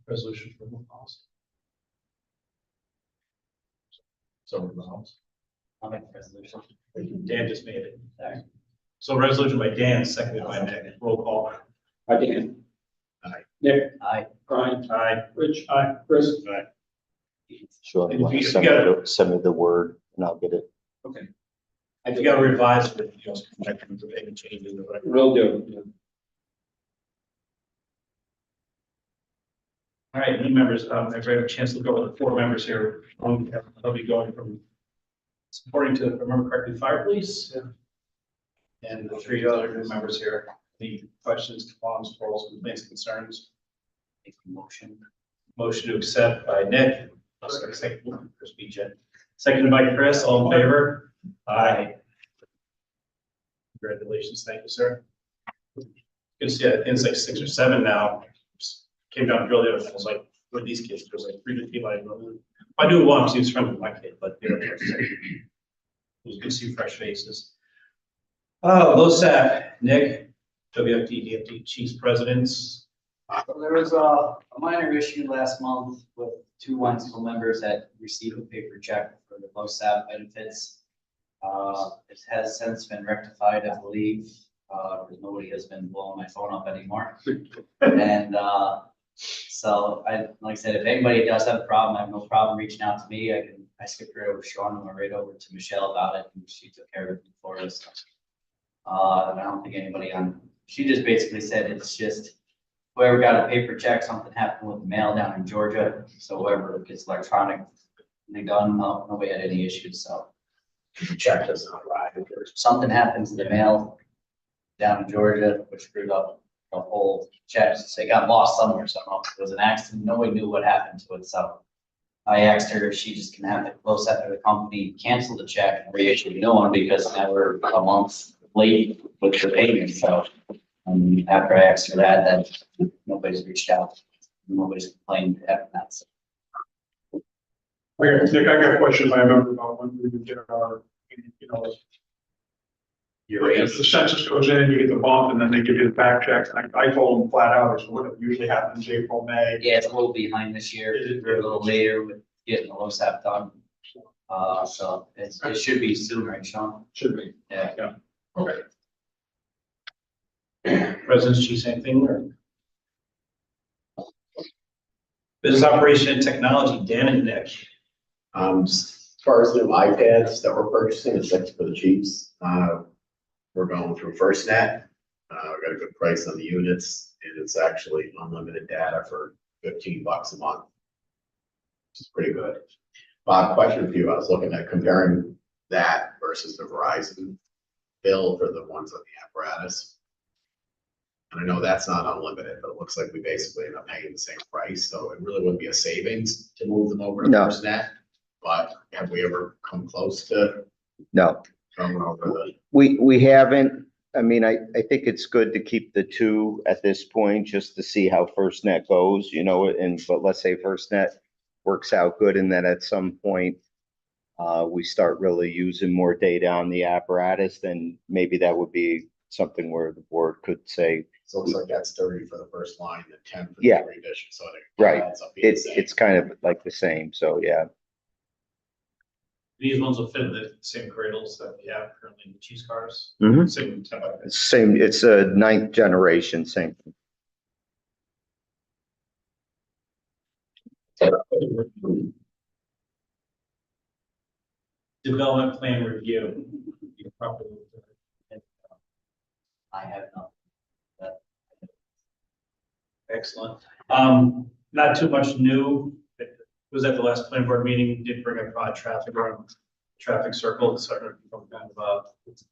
S2: Resolution for the policy. So move the house.
S8: I'll make the resolution.
S2: Dan just made it.
S8: Sorry.
S2: So resolution by Dan, seconded by Nick. Roll call.
S7: Hi, Dan.
S6: Aye.
S7: Nick.
S8: Aye.
S7: Brian.
S2: Aye.
S7: Rich. Aye. Chris.
S4: Sure,
S2: And if you
S4: send me the word and I'll get it.
S7: Okay.
S2: If you gotta revise it, you know, the payment changes or whatever.
S7: Will do.
S2: All right, new members, I've had a chance to look over the 4 members here. I'll be going from supporting to, if I remember correctly, fire police. And the 3 other new members here, the questions, qualms, quarrels, complaints, concerns.
S8: Make a motion.
S2: Motion to accept by Nick. I'll second for speech. Seconded by Chris, all in favor? Aye. Congratulations, thank you, sir. Good to see it, it's like 6 or 7 now. Came down really, I was like, with these kids, there's like 3 to 5. I do want to see it's from my kid, but it was good to see fresh faces. Oh, LoSAP, Nick, WFD, DFD Chiefs Presidents.
S8: So there was a minor issue last month with 2 Wentzville members that received a paper check for the LoSAP benefits. It has since been rectified, I believe, because nobody has been blowing my phone up anymore. And so like I said, if anybody does have a problem, I have no problem reaching out to me. I skipped right over Sean and went right over to Michelle about it, and she took care of it for us. And I don't think anybody she just basically said it's just whoever got a paper check, something happened with the mail down in Georgia. So whoever gets electronic, they done, nobody had any issues, so. The check doesn't arrive. If something happens to the mail down in Georgia, which screwed up the whole check, so it got lost somewhere somehow. It was an accident, nobody knew what happened to it, so. I asked her if she just can have the close after the company cancel the check and reissue a new one, because now we're a month late with the payment, so. After I asked her that, then nobody's reached out, nobody's complained after that, so.
S9: Okay, Nick, I got a question I remember about when we would get our, the census goes in, you get the bump, and then they give you the back checks. And I told them flat out, so what usually happens April, May.
S8: Yeah, it's a little behind this year, we're a little later with getting the LoSAP done. So it should be soon, right, Sean?
S9: Should be.
S8: Yeah.
S9: Okay.
S2: President's Chief, same thing, or? Business operation and technology, Dan and Nick.
S10: As far as new iPads that we're purchasing, it's like for the Chiefs. We're going through FirstNet. We got a good price on the units, and it's actually unlimited data for $15 a month. Which is pretty good. Bob, question for you. I was looking at comparing that versus the Verizon bill for the ones on the apparatus. And I know that's not unlimited, but it looks like we basically end up paying the same price, so it really wouldn't be a savings to move them over to
S4: No.
S10: FirstNet. But have we ever come close to
S4: No,
S10: going over the?
S4: we haven't. I mean, I think it's good to keep the 2 at this point, just to see how FirstNet goes, but let's say FirstNet works out good, and then at some point, we start really using more data on the apparatus, then maybe that would be something where the board could say,
S10: So it looks like that's 30 for the first line and 10 for
S4: Yeah.
S10: the revision, so it
S4: Right.
S10: adds up being the same.
S4: it's kind of like the same, so yeah.
S2: These ones will fit in the same cradles that we have currently in the Chiefs cars.
S4: Mhm.
S2: Same type.
S4: It's same, it's a 9th generation, same.
S2: Development plan review. properly.
S8: I have not.
S2: Excellent. Not too much new. It was at the last planning board meeting, did bring up traffic around traffic circle. It's sort of kind of it's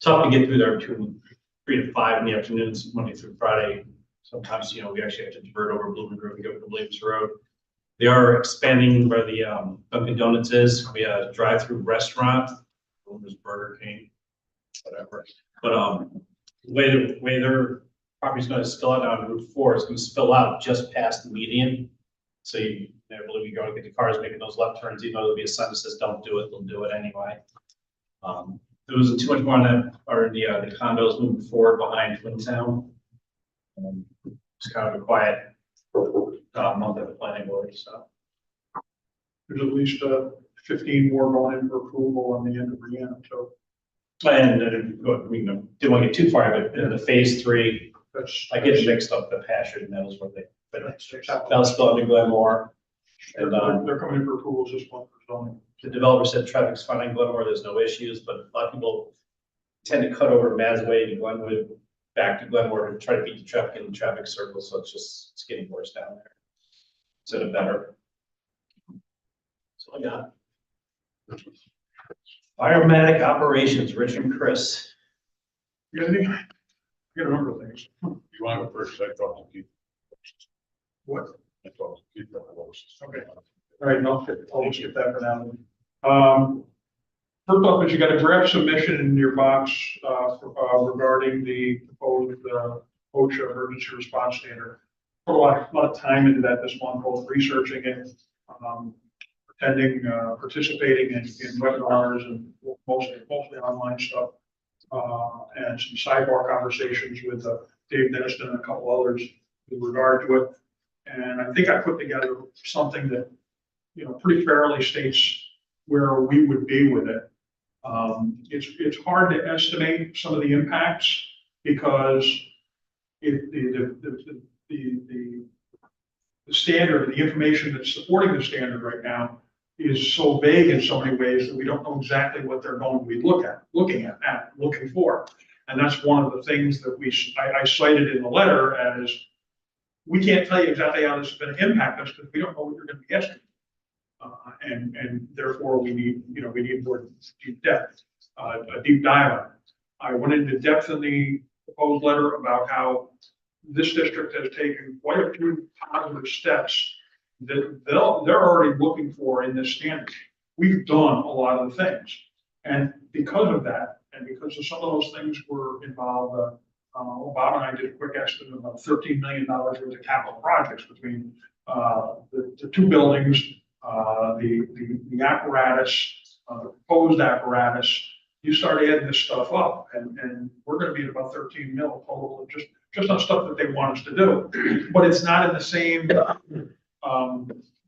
S2: tough to get through there between 3 to 5 in the afternoons, Monday through Friday. Sometimes, we actually have to divert over Blooming Grove and go to Williams Road. They are expanding where the Dunkin' Donuts is. We have a drive-through restaurant, there's Burger King, whatever. But the way their property's going to spill out on Route 4 is going to spill out just past the median. So you believe you go to get the cars making those left turns, even though there'll be a sign that says don't do it, they'll do it anyway. There wasn't too much more on that, or the condos moving forward behind Twin Town. It's kind of a quiet month at the planning board, so.
S9: There's at least 15 more going in for approval on the end of the end, so
S2: And we didn't want to get too far, but the phase 3,
S9: that's.
S2: I get mixed up the pasture and metals where they, but that'll spill out to Glenmore. And
S9: They're coming in for approvals this month for zoning.
S2: the developer said traffic's fine in Glenmore, there's no issues, but a lot of people tend to cut over Mazaway to Glenwood, back to Glenmore to try to beat the traffic in the traffic circle, so it's getting worse down there. Instead of better. So I got. Biomatic operations, Rich and Chris.
S9: You got anything? I got a number of things.
S1: You want to go first? I thought you keep.
S9: What?
S1: I thought you keep that close.
S9: Okay. All right, no, I'll skip that for now. First off, is you got a draft submission in your box regarding the proposed OSHA emergency response standard. Put a lot of time into that this month, both researching it, attending, participating in webinars and mostly online stuff, and some sidebar conversations with Dave Denniston and a couple others with regard to it. And I think I put together something that, pretty fairly states where we would be with it. It's hard to estimate some of the impacts because the standard, the information that's supporting the standard right now is so vague in so many ways that we don't know exactly what they're going to be looking for. And that's one of the things that I cited in the letter as, we can't tell you exactly how this is going to impact us because we don't know what you're going to be asking. And therefore we need more deep depth, a deep dive on it. I went into depth in the proposed letter about how this district has taken quite a few positive steps that they're already looking for in this standard. We've done a lot of the things. And because of that, and because of some of those things were involved, Bob and I did a quick estimate of about $13 million worth of capital projects between the two buildings, the apparatus, the proposed apparatus. You start adding this stuff up, and we're going to be at about 13 mil total, just on stuff that they want us to do. But it's not in the same.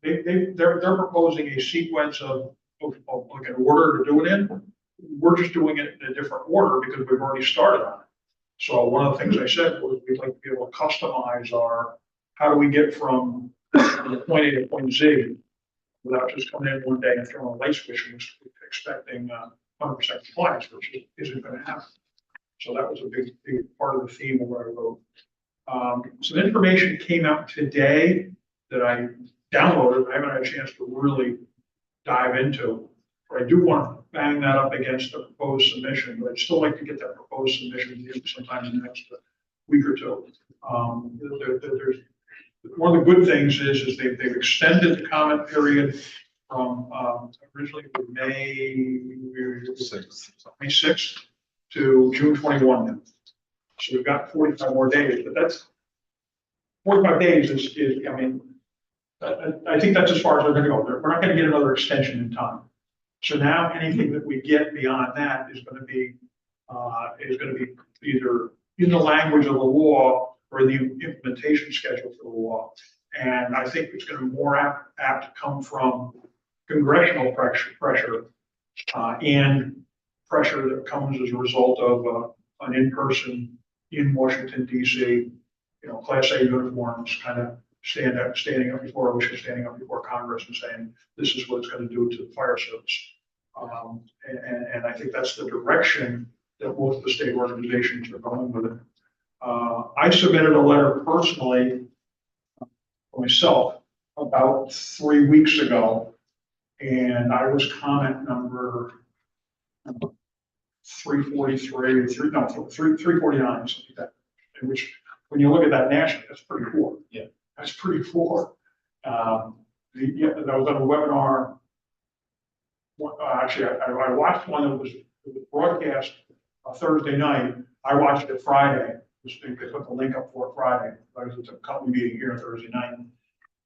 S9: They're proposing a sequence of like an order to do it in. We're just doing it in a different order because we've already started on it. So one of the things I said was we'd like to be able to customize how do we get from point A to point Z without just coming in one day and throwing a light switch and expecting 100% compliance, which isn't going to happen. So that was a big part of the theme of what I wrote. Some information came out today that I downloaded. I haven't had a chance to really dive into. But I do want to bang that up against the proposed submission, but I'd still like to get that proposed submission sometime in the next week or two. One of the good things is they've extended the comment period from originally May 6th to June 21 now. So we've got 45 more days, but that's 45 days is I mean, I think that's as far as they're going to go. We're not going to get another extension in time. So now anything that we get beyond that is going to be either in the language of the law or the implementation schedule for the law. And I think it's going to be more apt to come from congressional pressure and pressure that comes as a result of an in-person in Washington, D.C., Class A uniforms kind of standing up before OSHA, standing up before Congress and saying, this is what it's going to do to the fire service. And I think that's the direction that most of the state organizations are going with it. I submitted a letter personally for myself about 3 weeks ago, and I was comment number 343, 349, something like that. In which, when you look at that nationally, that's pretty poor.
S2: Yeah.
S9: That's pretty poor. I was on a webinar. Actually, I watched one that was broadcast Thursday night. I watched it Friday. Just to put the link up for it Friday. I was at a company meeting here Thursday night.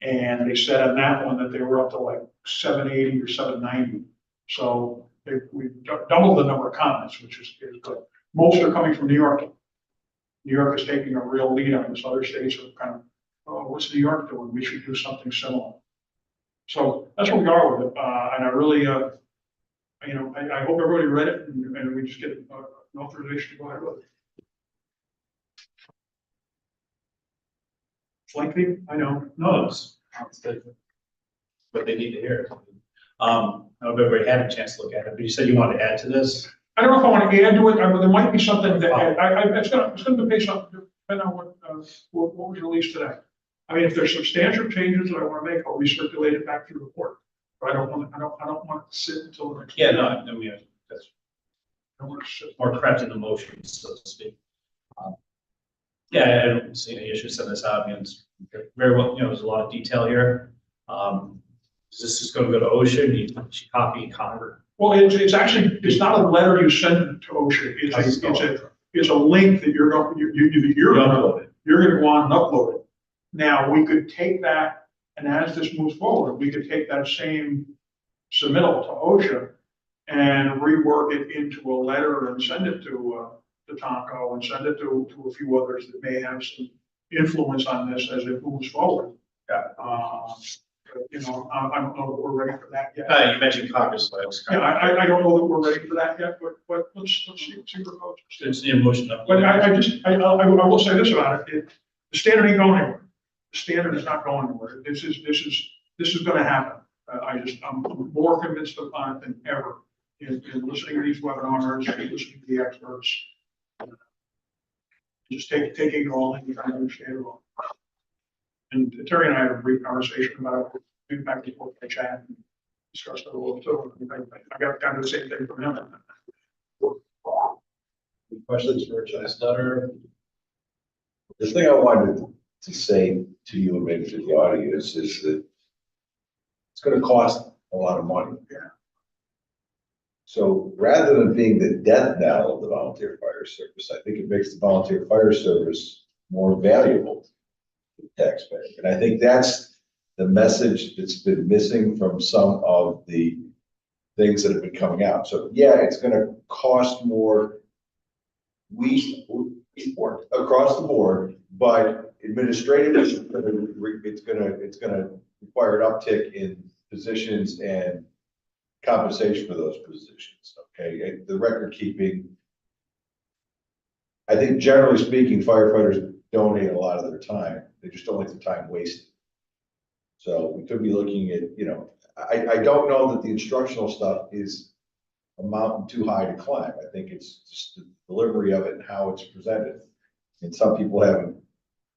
S9: And they said on that one that they were up to like 780 or 790. So we doubled the number of comments, which is good. Most are coming from New York. New York is taking a real lead on this. Other states are kind of, oh, what's New York doing? We should do something similar. So that's what we are with it. And I really, I hope everybody read it and we just get an authorization to go ahead with it. It's lengthy, I know.
S2: No, it's good. But they need to hear it. I don't know if everybody had a chance to look at it, but you said you wanted to add to this?
S9: I don't know if I want to add to it, there might be something that, it's gonna be based on, depending on what was released today. I mean, if there's substantial changes that I want to make, I'll recirculate it back to the report. But I don't want to sit until the next.
S2: Yeah, no, I mean, that's
S9: I want to sit.
S2: more correct in the motion, so to speak. Yeah, I don't see any issues sending this out. I mean, it's very well, there's a lot of detail here. Is this just going to go to OSHA? You copy Congress?
S9: Well, it's actually, it's not a letter you send to OSHA. It's a link that you're going to want and upload it. Now, we could take that, and as this moves forward, we could take that same submittal to OSHA and rework it into a letter and send it to Tonko and send it to a few others that may have some influence on this as it moves forward.
S2: Yeah.
S9: I don't know that we're ready for that yet.
S2: You mentioned Congress, so I was
S9: Yeah, I don't know that we're ready for that yet, but let's see where it goes.
S2: It's the emotion of.
S9: But I will say this about it, the standard ain't going anywhere. The standard is not going anywhere. This is gonna happen. I'm more convinced upon it than ever in listening to these webinars, listening to the experts. Just taking it all in, trying to understand it all. And Terry and I had a brief conversation about it, maybe back and forth by chat and discussed it a little too. I got kind of the same thing from him.
S2: Any questions for this letter?
S13: The thing I wanted to say to you and maybe to the audience is that it's gonna cost a lot of money.
S9: Yeah.
S13: So rather than being the death knell of the volunteer fire service, I think it makes the volunteer fire service more valuable to the taxpayer. And I think that's the message that's been missing from some of the things that have been coming out. So yeah, it's gonna cost more. We across the board, but administratively, it's gonna require an uptick in positions and compensation for those positions, okay? And the record keeping, I think generally speaking, firefighters donate a lot of their time. They just don't like the time wasted. So we could be looking at, I don't know that the instructional stuff is a mountain too high to climb. I think it's just the delivery of it and how it's presented. And some people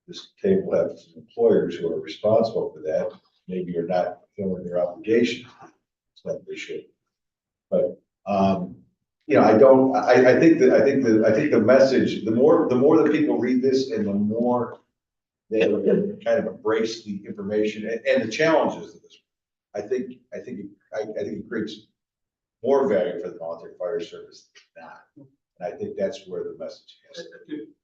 S13: this table have employers who are responsible for that. Maybe you're not fulfilling their obligation. Like they should. But I think the message, the more that people read this and the more they kind of embrace the information and the challenges of this, I think it creates more value for the volunteer fire service than not. And I think that's where the message is.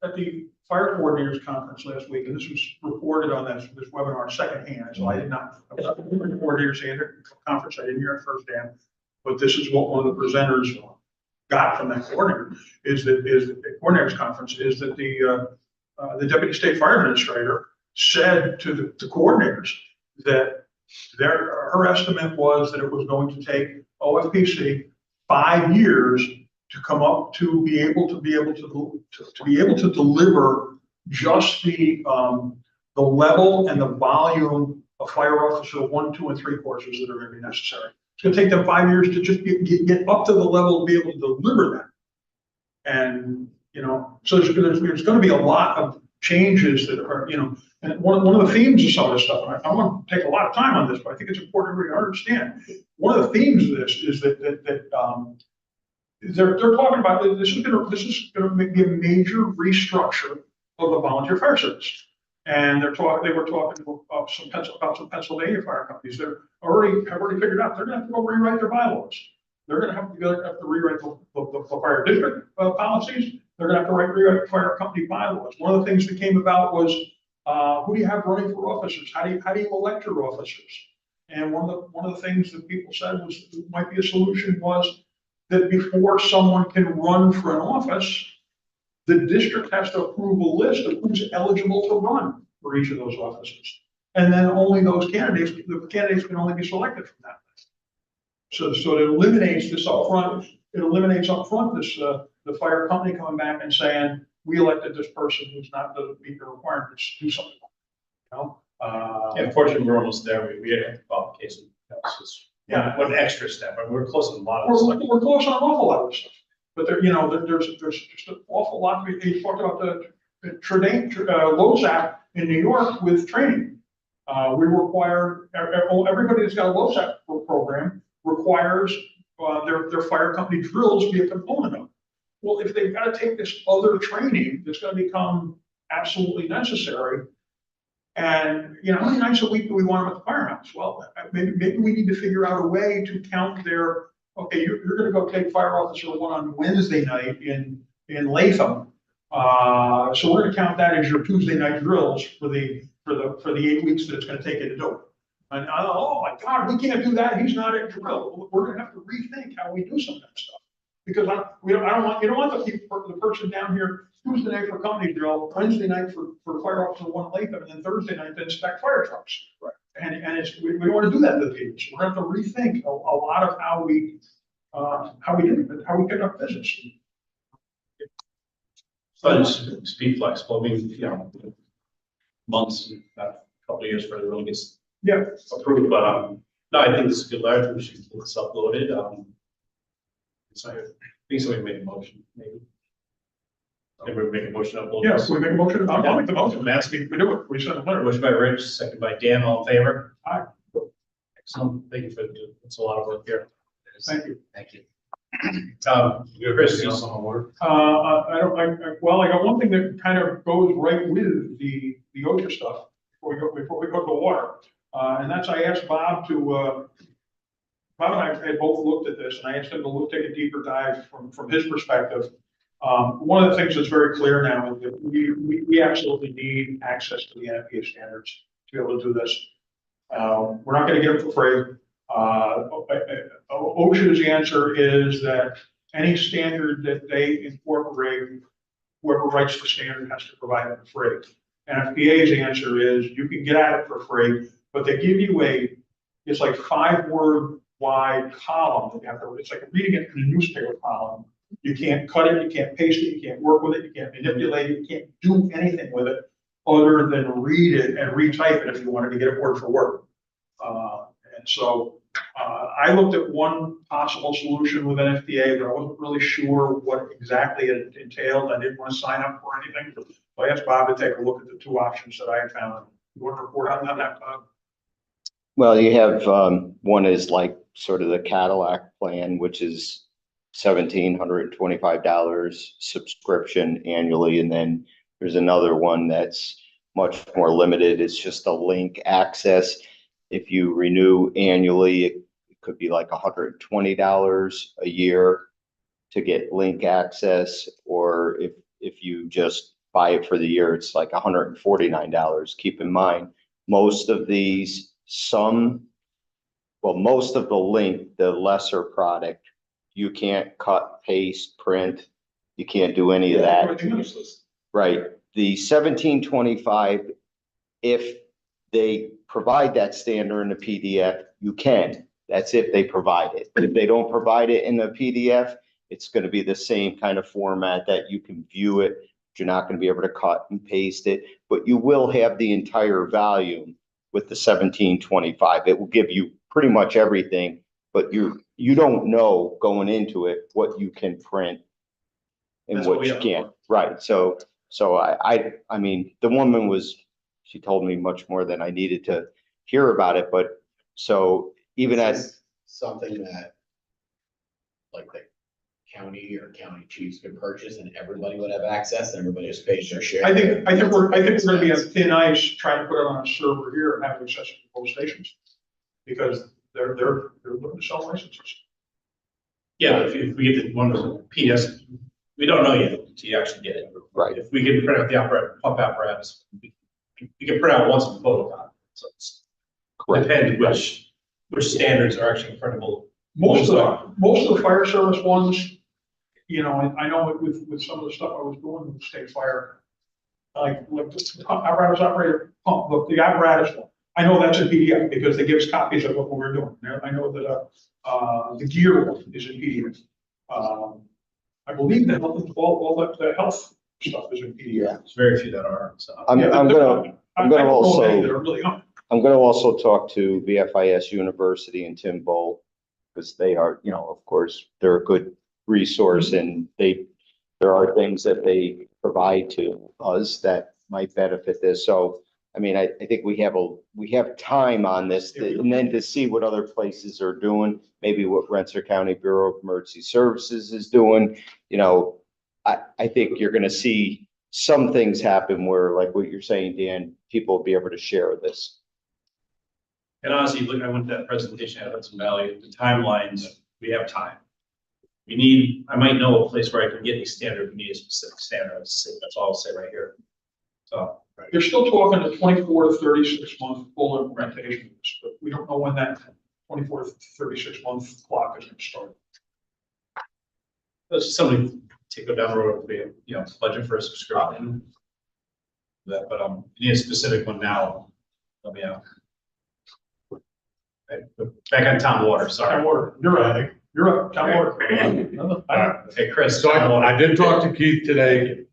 S9: At the fire coordinators conference last week, and this was reported on this webinar secondhand, so I did not, the coordinators and conference, I didn't hear it firsthand, but this is what one of the presenters got from that coordinator, is that the coordinators conference, is that the deputy state fire administrator said to the coordinators that her estimate was that it was going to take OFPC 5 years to come up to be able to deliver just the level and the volume of fire officer 1, 2, and 3 courses that are going to be necessary. It's gonna take them 5 years to just get up to the level to be able to deliver that. And, you know, so there's gonna be a lot of changes that are, you know, and one of the themes of some of this stuff, and I don't want to take a lot of time on this, but I think it's important for everybody to understand. One of the themes of this is that they're talking about, this is gonna be a major restructure of the volunteer fire service. And they were talking about some Pennsylvania fire companies that have already figured out, they're gonna have to go rewrite their bylaws. They're gonna have to rewrite the fire district policies. They're gonna have to rewrite fire company bylaws. One of the things that came about was, who do you have running for officers? How do you elect your officers? And one of the things that people said might be a solution was that before someone can run for an office, the district has to approve a list of who's eligible to run for each of those offices. And then only the candidates can only be selected from that list. So it eliminates this upfront, this, the fire company coming back and saying, we elected this person who's not, doesn't meet the requirements to do something. You know?
S2: Unfortunately, we're almost there. We had a qualification. That's just one extra step. I mean, we're close on a lot of this.
S9: We're close on an awful lot of stuff. But there, you know, there's just an awful lot. We talked about the LoSAP in New York with training. We require, everybody that's got a LoSAP program requires their fire company drills to be a component of it. Well, if they've got to take this other training that's going to become absolutely necessary, and, you know, how many nights a week do we want them at the firehouse? Well, maybe we need to figure out a way to count their, okay, you're gonna go take fire officer one on Wednesday night in Latham. So we're gonna count that as your Tuesday night drills for the 8 weeks that it's gonna take you to do it. And, oh my God, we can't do that, he's not at drill. We're gonna have to rethink how we do some of that stuff. Because you don't want the person down here Tuesday night for company drill, Wednesday night for fire officer one in Latham, and then Thursday night to inspect fire trucks. Right. And we don't want to do that to the people. So we're gonna have to rethink a lot of how we conduct business.
S2: So just be flexible. I mean, you know, months, a couple of years for it really gets approved. But no, I think this is good. I think we should get this uploaded. So I think somebody made a motion, maybe. Everybody make a motion to upload.
S9: Yes, we make a motion. I'll make the motion. Ask me to do it. We send a letter.
S2: Motion by Rich, second by Dan, all in favor?
S9: Aye.
S2: Excellent. Thank you for doing, it's a lot of work here.
S9: Thank you.
S8: Thank you.
S2: Chris, you also on board?
S9: Well, I got one thing that kind of goes right with the OSHA stuff before we go to water. And that's, I asked Bob Bob and I had both looked at this, and I asked him to take a deeper dive from his perspective. One of the things that's very clear now is that we absolutely need access to the NFPA standards to be able to do this. We're not going to get them for free. OSHA's answer is that any standard that they incorporate, whoever writes the standard has to provide it for free. NFPA's answer is you can get at it for free, but they give you it's like 5-word wide column that you have to, it's like reading it in a newspaper column. You can't cut it, you can't paste it, you can't work with it, you can't manipulate it, you can't do anything with it other than read it and retype it if you wanted to get it word for word. And so I looked at one possible solution with NFPA, but I wasn't really sure what exactly it entailed. I didn't want to sign up for anything. So I asked Bob to take a look at the 2 options that I had found. You want to report on that, Bob?
S4: Well, you have, one is like sort of the Cadillac plan, which is $1,725 subscription annually. And then there's another one that's much more limited. It's just a link access. If you renew annually, it could be like $120 a year to get link access. Or if you just buy it for the year, it's like $149. Keep in mind, most of these, most of the link, the lesser product, you can't cut, paste, print. You can't do any of that. Right. The 1725, if they provide that standard in a PDF, you can. That's if they provide it. But if they don't provide it in a PDF, it's going to be the same kind of format that you can view it. You're not going to be able to cut and paste it, but you will have the entire volume with the 1725. It will give you pretty much everything but you don't know going into it what you can print and
S2: That's what
S4: what
S2: we
S4: you
S2: have.
S4: can't, right? So I mean, the woman she told me much more than I needed to hear about it, but so even
S10: This
S4: as,
S10: is something that like the county or county chiefs could purchase and everybody would have access and everybody just pays their share.
S9: I think we're gonna be on thin ice trying to put it on a server here and have access to both stations. Because they're looking to sell licenses.
S2: Yeah, if we get the one of the PS, we don't know yet until you actually get it.
S4: Right.
S2: If we can print out the pump apparatus, we can print out once in photocopy. So it's
S4: correct,
S2: depends which standards are actually printable.
S9: Most of the fire service ones, you know, I know with some of the stuff I was doing with state fire. Like the apparatus operator pump, the apparatus one. I know that's in PDF because they give us copies of what we're doing. I know that, the gear one is in PDF. I believe that all the health stuff is in PDF.
S2: There's very few that are, so.
S4: I'm
S9: Yeah,
S4: gonna
S9: I don't know
S4: also-
S9: any that are really on.
S4: I'm gonna also talk to VFIS University and Tim Bowl, because they are, you know, of course, they're a good resource and there are things that they provide to us that might benefit this. So, I mean, I think we have time on this, and then to see what other places are doing, maybe what Rensselaer County Bureau of Emergency Services is doing, you know, I think you're gonna see some things happen where, like what you're saying, Dan, people will be able to share this.
S2: And honestly, look, I went to that presentation at Hudson Valley, the timelines, we have time. I might know a place where I can get a standard, we need a specific standard, that's all I'll say right here. So.
S9: You're still talking a 24 to 36 month full implementation, but we don't know when that 24 to 36 month clock is going to start.
S2: That's just something to go down the road, you know, budget for a subscription. That, but you need a specific one now. Let me know. Okay, back on town water, sorry.
S9: Town water, you're up, town water.
S2: Okay, Chris.
S13: So
S2: town water.
S13: I did talk to Keith today.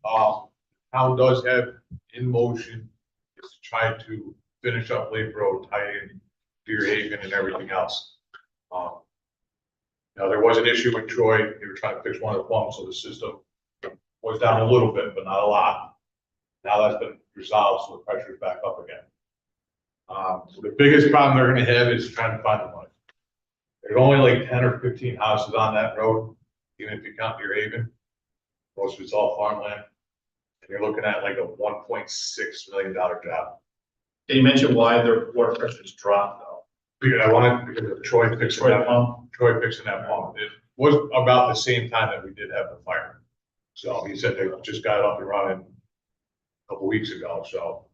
S13: Town does have in motion is to try to finish up Lake Road, tie in Deer Haven and everything else. Now, there was an issue in Troy. They were trying to fix one of the pumps, so the system was down a little bit, but not a lot. Now that's been resolved, so the pressure's back up again. So the biggest problem they're gonna have is trying to find the money. There's only like 10 or 15 houses on that road, even if you count Deer Haven. Most of it's all farmland. And you're looking at like a $1.6 million job.
S2: Did you mention why their water pressures dropped though?
S13: Because of Troy fixing that pump. Troy fixing that pump. It was about the same time that we did have the fire. So he said they just got it up and running a couple weeks ago, so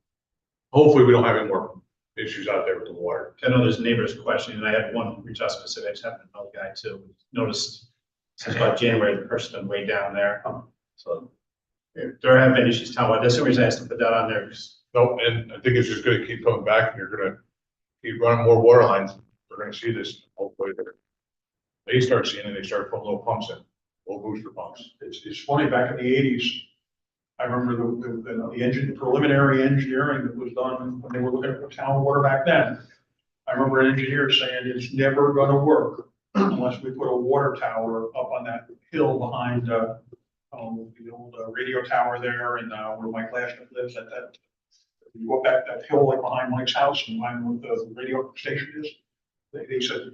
S13: hopefully we don't have any more issues out there with the water.
S2: I know there's neighbors questioning, and I had one reach out specific, I just happened to know the guy too, noticed since about January, the pressure's been way down there. So there have been issues townwide. That's the reason I asked to put that on there.
S13: Nope, and I think it's just gonna keep coming back, and you're gonna keep running more water lines. We're gonna see this hopefully. They start seeing it, they start putting little pumps in, little booster pumps.
S9: It's funny, back in the 80s, I remember the preliminary engineering that was done when they were looking at the town water back then. I remember an engineer saying it's never gonna work unless we put a water tower up on that hill behind, the old radio tower there and, where Mike Lashman lives at that. You go back that hill like behind Mike's house and behind where the radio station is. They said,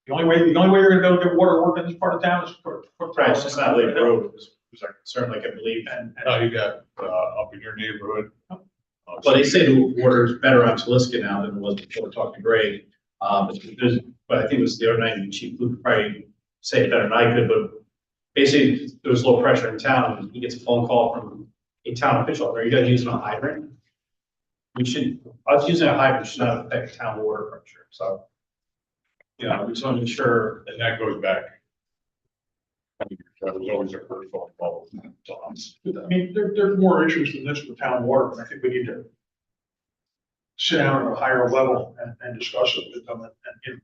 S9: the only way you're gonna be able to get water work in this part of town is to put.
S2: Right, it's just not Lake Road, it was our concern, like I believe.
S9: And
S13: Now you got, up in your neighborhood.
S2: Well, they say the water is better on Taliska now than it was before talking to Greg. But I think it was the other night, and Chief Luke probably say it better than I could, but basically there was low pressure in town, and he gets a phone call from a town official, are you guys using a hydrant? Us using a hydrant should not affect town water pressure, so. You know, we just want to ensure.
S13: And that goes back. That was always a first phone call.
S9: I mean, there's more issues than this with town water, but I think we need to sit down at a higher level and discuss it with them. And, you know,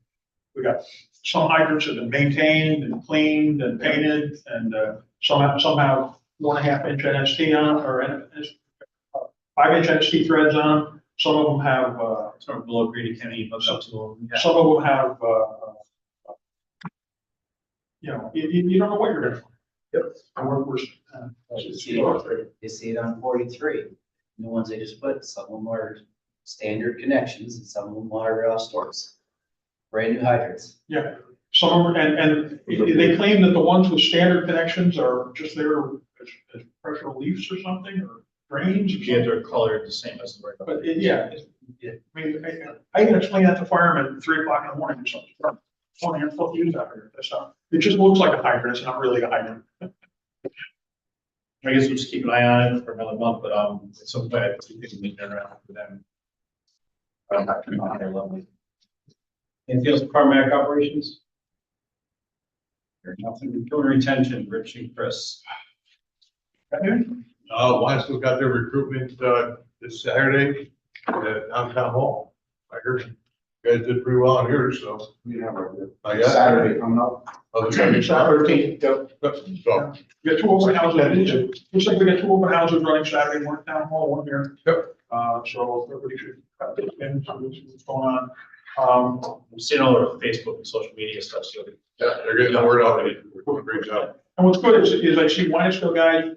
S9: we got some hydrants that have been maintained and cleaned and painted, and some have 1.5 inch NST on, or 5 inch NST threads on. Some of them have,
S2: Sort of below grade, can't even hook up to them. Yeah.
S9: some of them have you know, you don't know what you're gonna find.
S5: Yep.
S9: And we're,
S8: You see it on 43. The ones they just put, some of them are standard connections and some of them are stores. Brand new hydrants.
S9: yeah, some, and they claim that the ones with standard connections are just there as pressure reliefs or something, or drains or
S2: Yeah,
S9: something.
S2: they're colored the same as the regular.
S9: But I mean, I can explain that to firemen at 3 o'clock in the morning or something. Oh, you're supposed to use that here. That's not, it just looks like a hydrant. It's not really a hydrant.
S2: I guess we'll just keep an eye on it for another month, but, at some point, I think we can make it around for them. On their level. Anything else, Carmack operations? There's nothing, return retention, Rich and Chris.
S1: Wasco got their recruitment, this Saturday at downtown hall. I heard you guys did pretty well on yours, so.
S5: We have our
S1: I got
S5: Saturday coming up.
S1: other Saturday.
S9: Saturday.
S1: So,
S9: We got 2 open houses. Looks like we got 2 open houses running Saturday, one town hall, one here.
S1: Yep.
S9: So everybody should, and what's going on.
S2: I'm seeing all over Facebook and social media stuff, so.
S1: yeah, they're getting the word out. We're doing a great job.
S9: And what's good is I see Winesville guys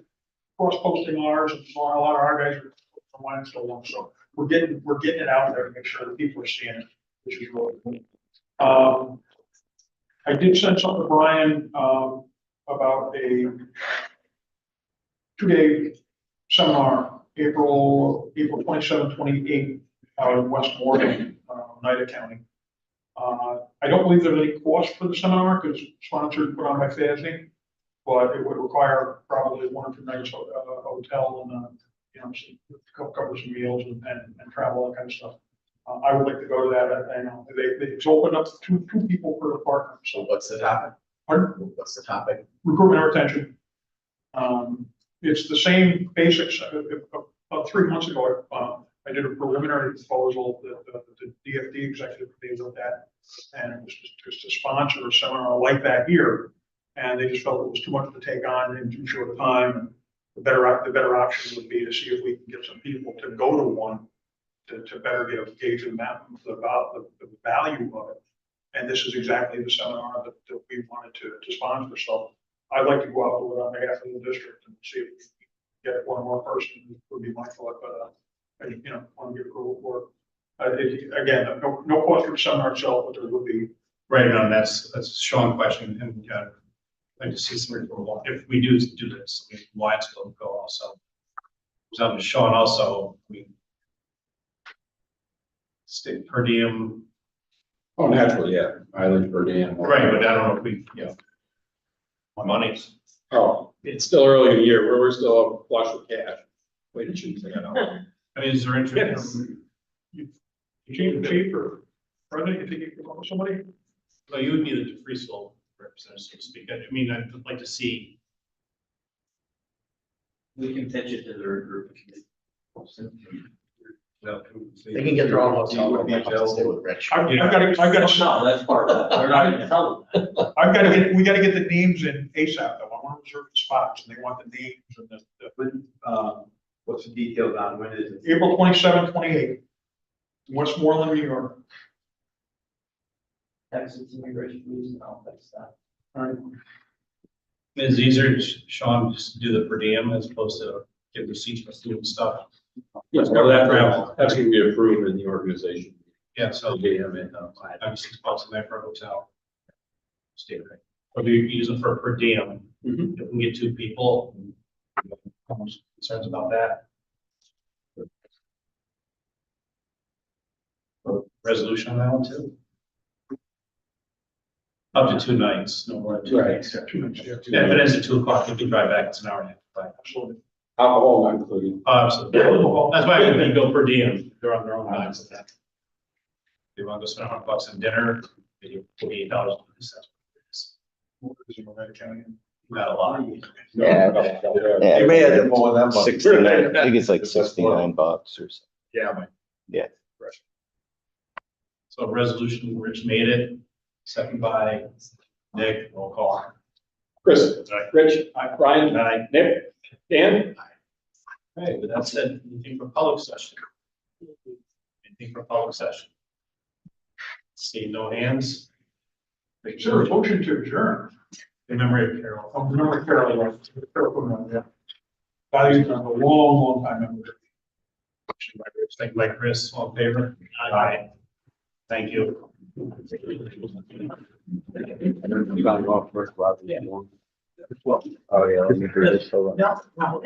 S9: cross-posting ours, and a lot of our guys are from Winesville ones, so we're getting it out there to make sure that people are seeing it, which is really cool. I did send something to Brian, about a 2-day seminar, April 27, 28, out in Westmoreland, Oneida County. I don't believe there's any cost for the seminar because it's sponsored, put on by FASD, but it would require probably 1 or 2 nights hotel and, you know, cover some meals and travel, that kind of stuff. I would like to go to that. I know it's opened up to 2 people per department. So
S10: What's the topic?
S9: pardon?
S10: What's the topic?
S9: Recruitment and retention. It's the same basics. About 3 months ago, I did a preliminary proposal that the DFD executive committee looked at, and it was just to sponsor a seminar like that here. And they just felt it was too much to take on in too short a time. And the better option would be to see if we can get some people to go to one to better get a gauge of about the value of it. And this is exactly the seminar that we wanted to sponsor. So I'd like to go out with it on behalf of the district and see if we can get one more person who would be my thought, but I, you know, want to give approval for it. Again, no cost for the seminar itself, but there would be.
S2: Right, no, that's a Sean question, and, I'd like to see some report, if we do this, why it's going to go also. So Sean also, state per diem.
S7: Oh, naturally, yeah, mileage per diem.
S2: Right, but I don't know if we, my money's.
S7: Oh, it's still early in the year, we're still flush with cash. Wait to choose, I don't know.
S2: I mean, is there interest?
S9: You change the chief or president, you think you can call somebody?
S2: Well, you would be the DeFriesville representative, so to speak. I mean, I'd like to see.
S8: We can pitch it to the recruitment committee.
S10: They can get their own hotel.
S5: Would be available.
S9: I've got to,
S8: No, that's part of it. They're not gonna tell them.
S9: we gotta get the names in ASAP though. I want to reserve the spots and they want the names and
S5: What's the details on when is it?
S9: April 27, 28, Westmoreland, New York.
S8: Text it to me, Rich, please, and I'll fix that.
S9: All right.
S2: It's easier, Sean, just to do the per diem as opposed to get receipts for student stuff.
S7: Yes, well, that's going to be approved in the organization.
S2: Yeah, so
S7: DM it.
S2: I'm $6 a night for a hotel. Stay right. Or do you use it for per diem?
S7: Mhm.
S2: If we can get 2 people, how much concerns about that? Resolution on that one too? Up to 2 nights, no more than 2
S7: Right.
S2: nights.
S9: Yeah, 2 minutes, yeah.
S2: Yeah, if it ends at 2 o'clock, you can drive back, it's an hour and a half. Right.
S9: Absolutely.
S7: Alcohol not included.
S2: Absolutely. That's why when you go per diem, they're on their own times. They want to go spend $100 on dinner, they get $48. Not a lot.
S4: Yeah.
S13: They may have to mow them, but.
S4: 69, I think it's like $69 or something.
S2: Yeah.
S4: Yeah.
S2: So resolution, Rich made it, second by Nick, roll call.
S7: Chris,
S2: Aye.
S7: Rich, Brian,
S2: Aye.
S7: Nick, Dan?
S2: Okay, with that said, anything for public session? Anything for public session? See no hands?
S9: Sure, motion to adjourn. In memory of Carol. In memory of Carol, Carol Quinlan, yeah. Values are a long, long time memory.
S2: Motion by Rich, second by Chris, all in favor? Aye. Thank you.
S12: Off first, Rob. Oh, yeah, let me do this. Hold on.
S3: No, no,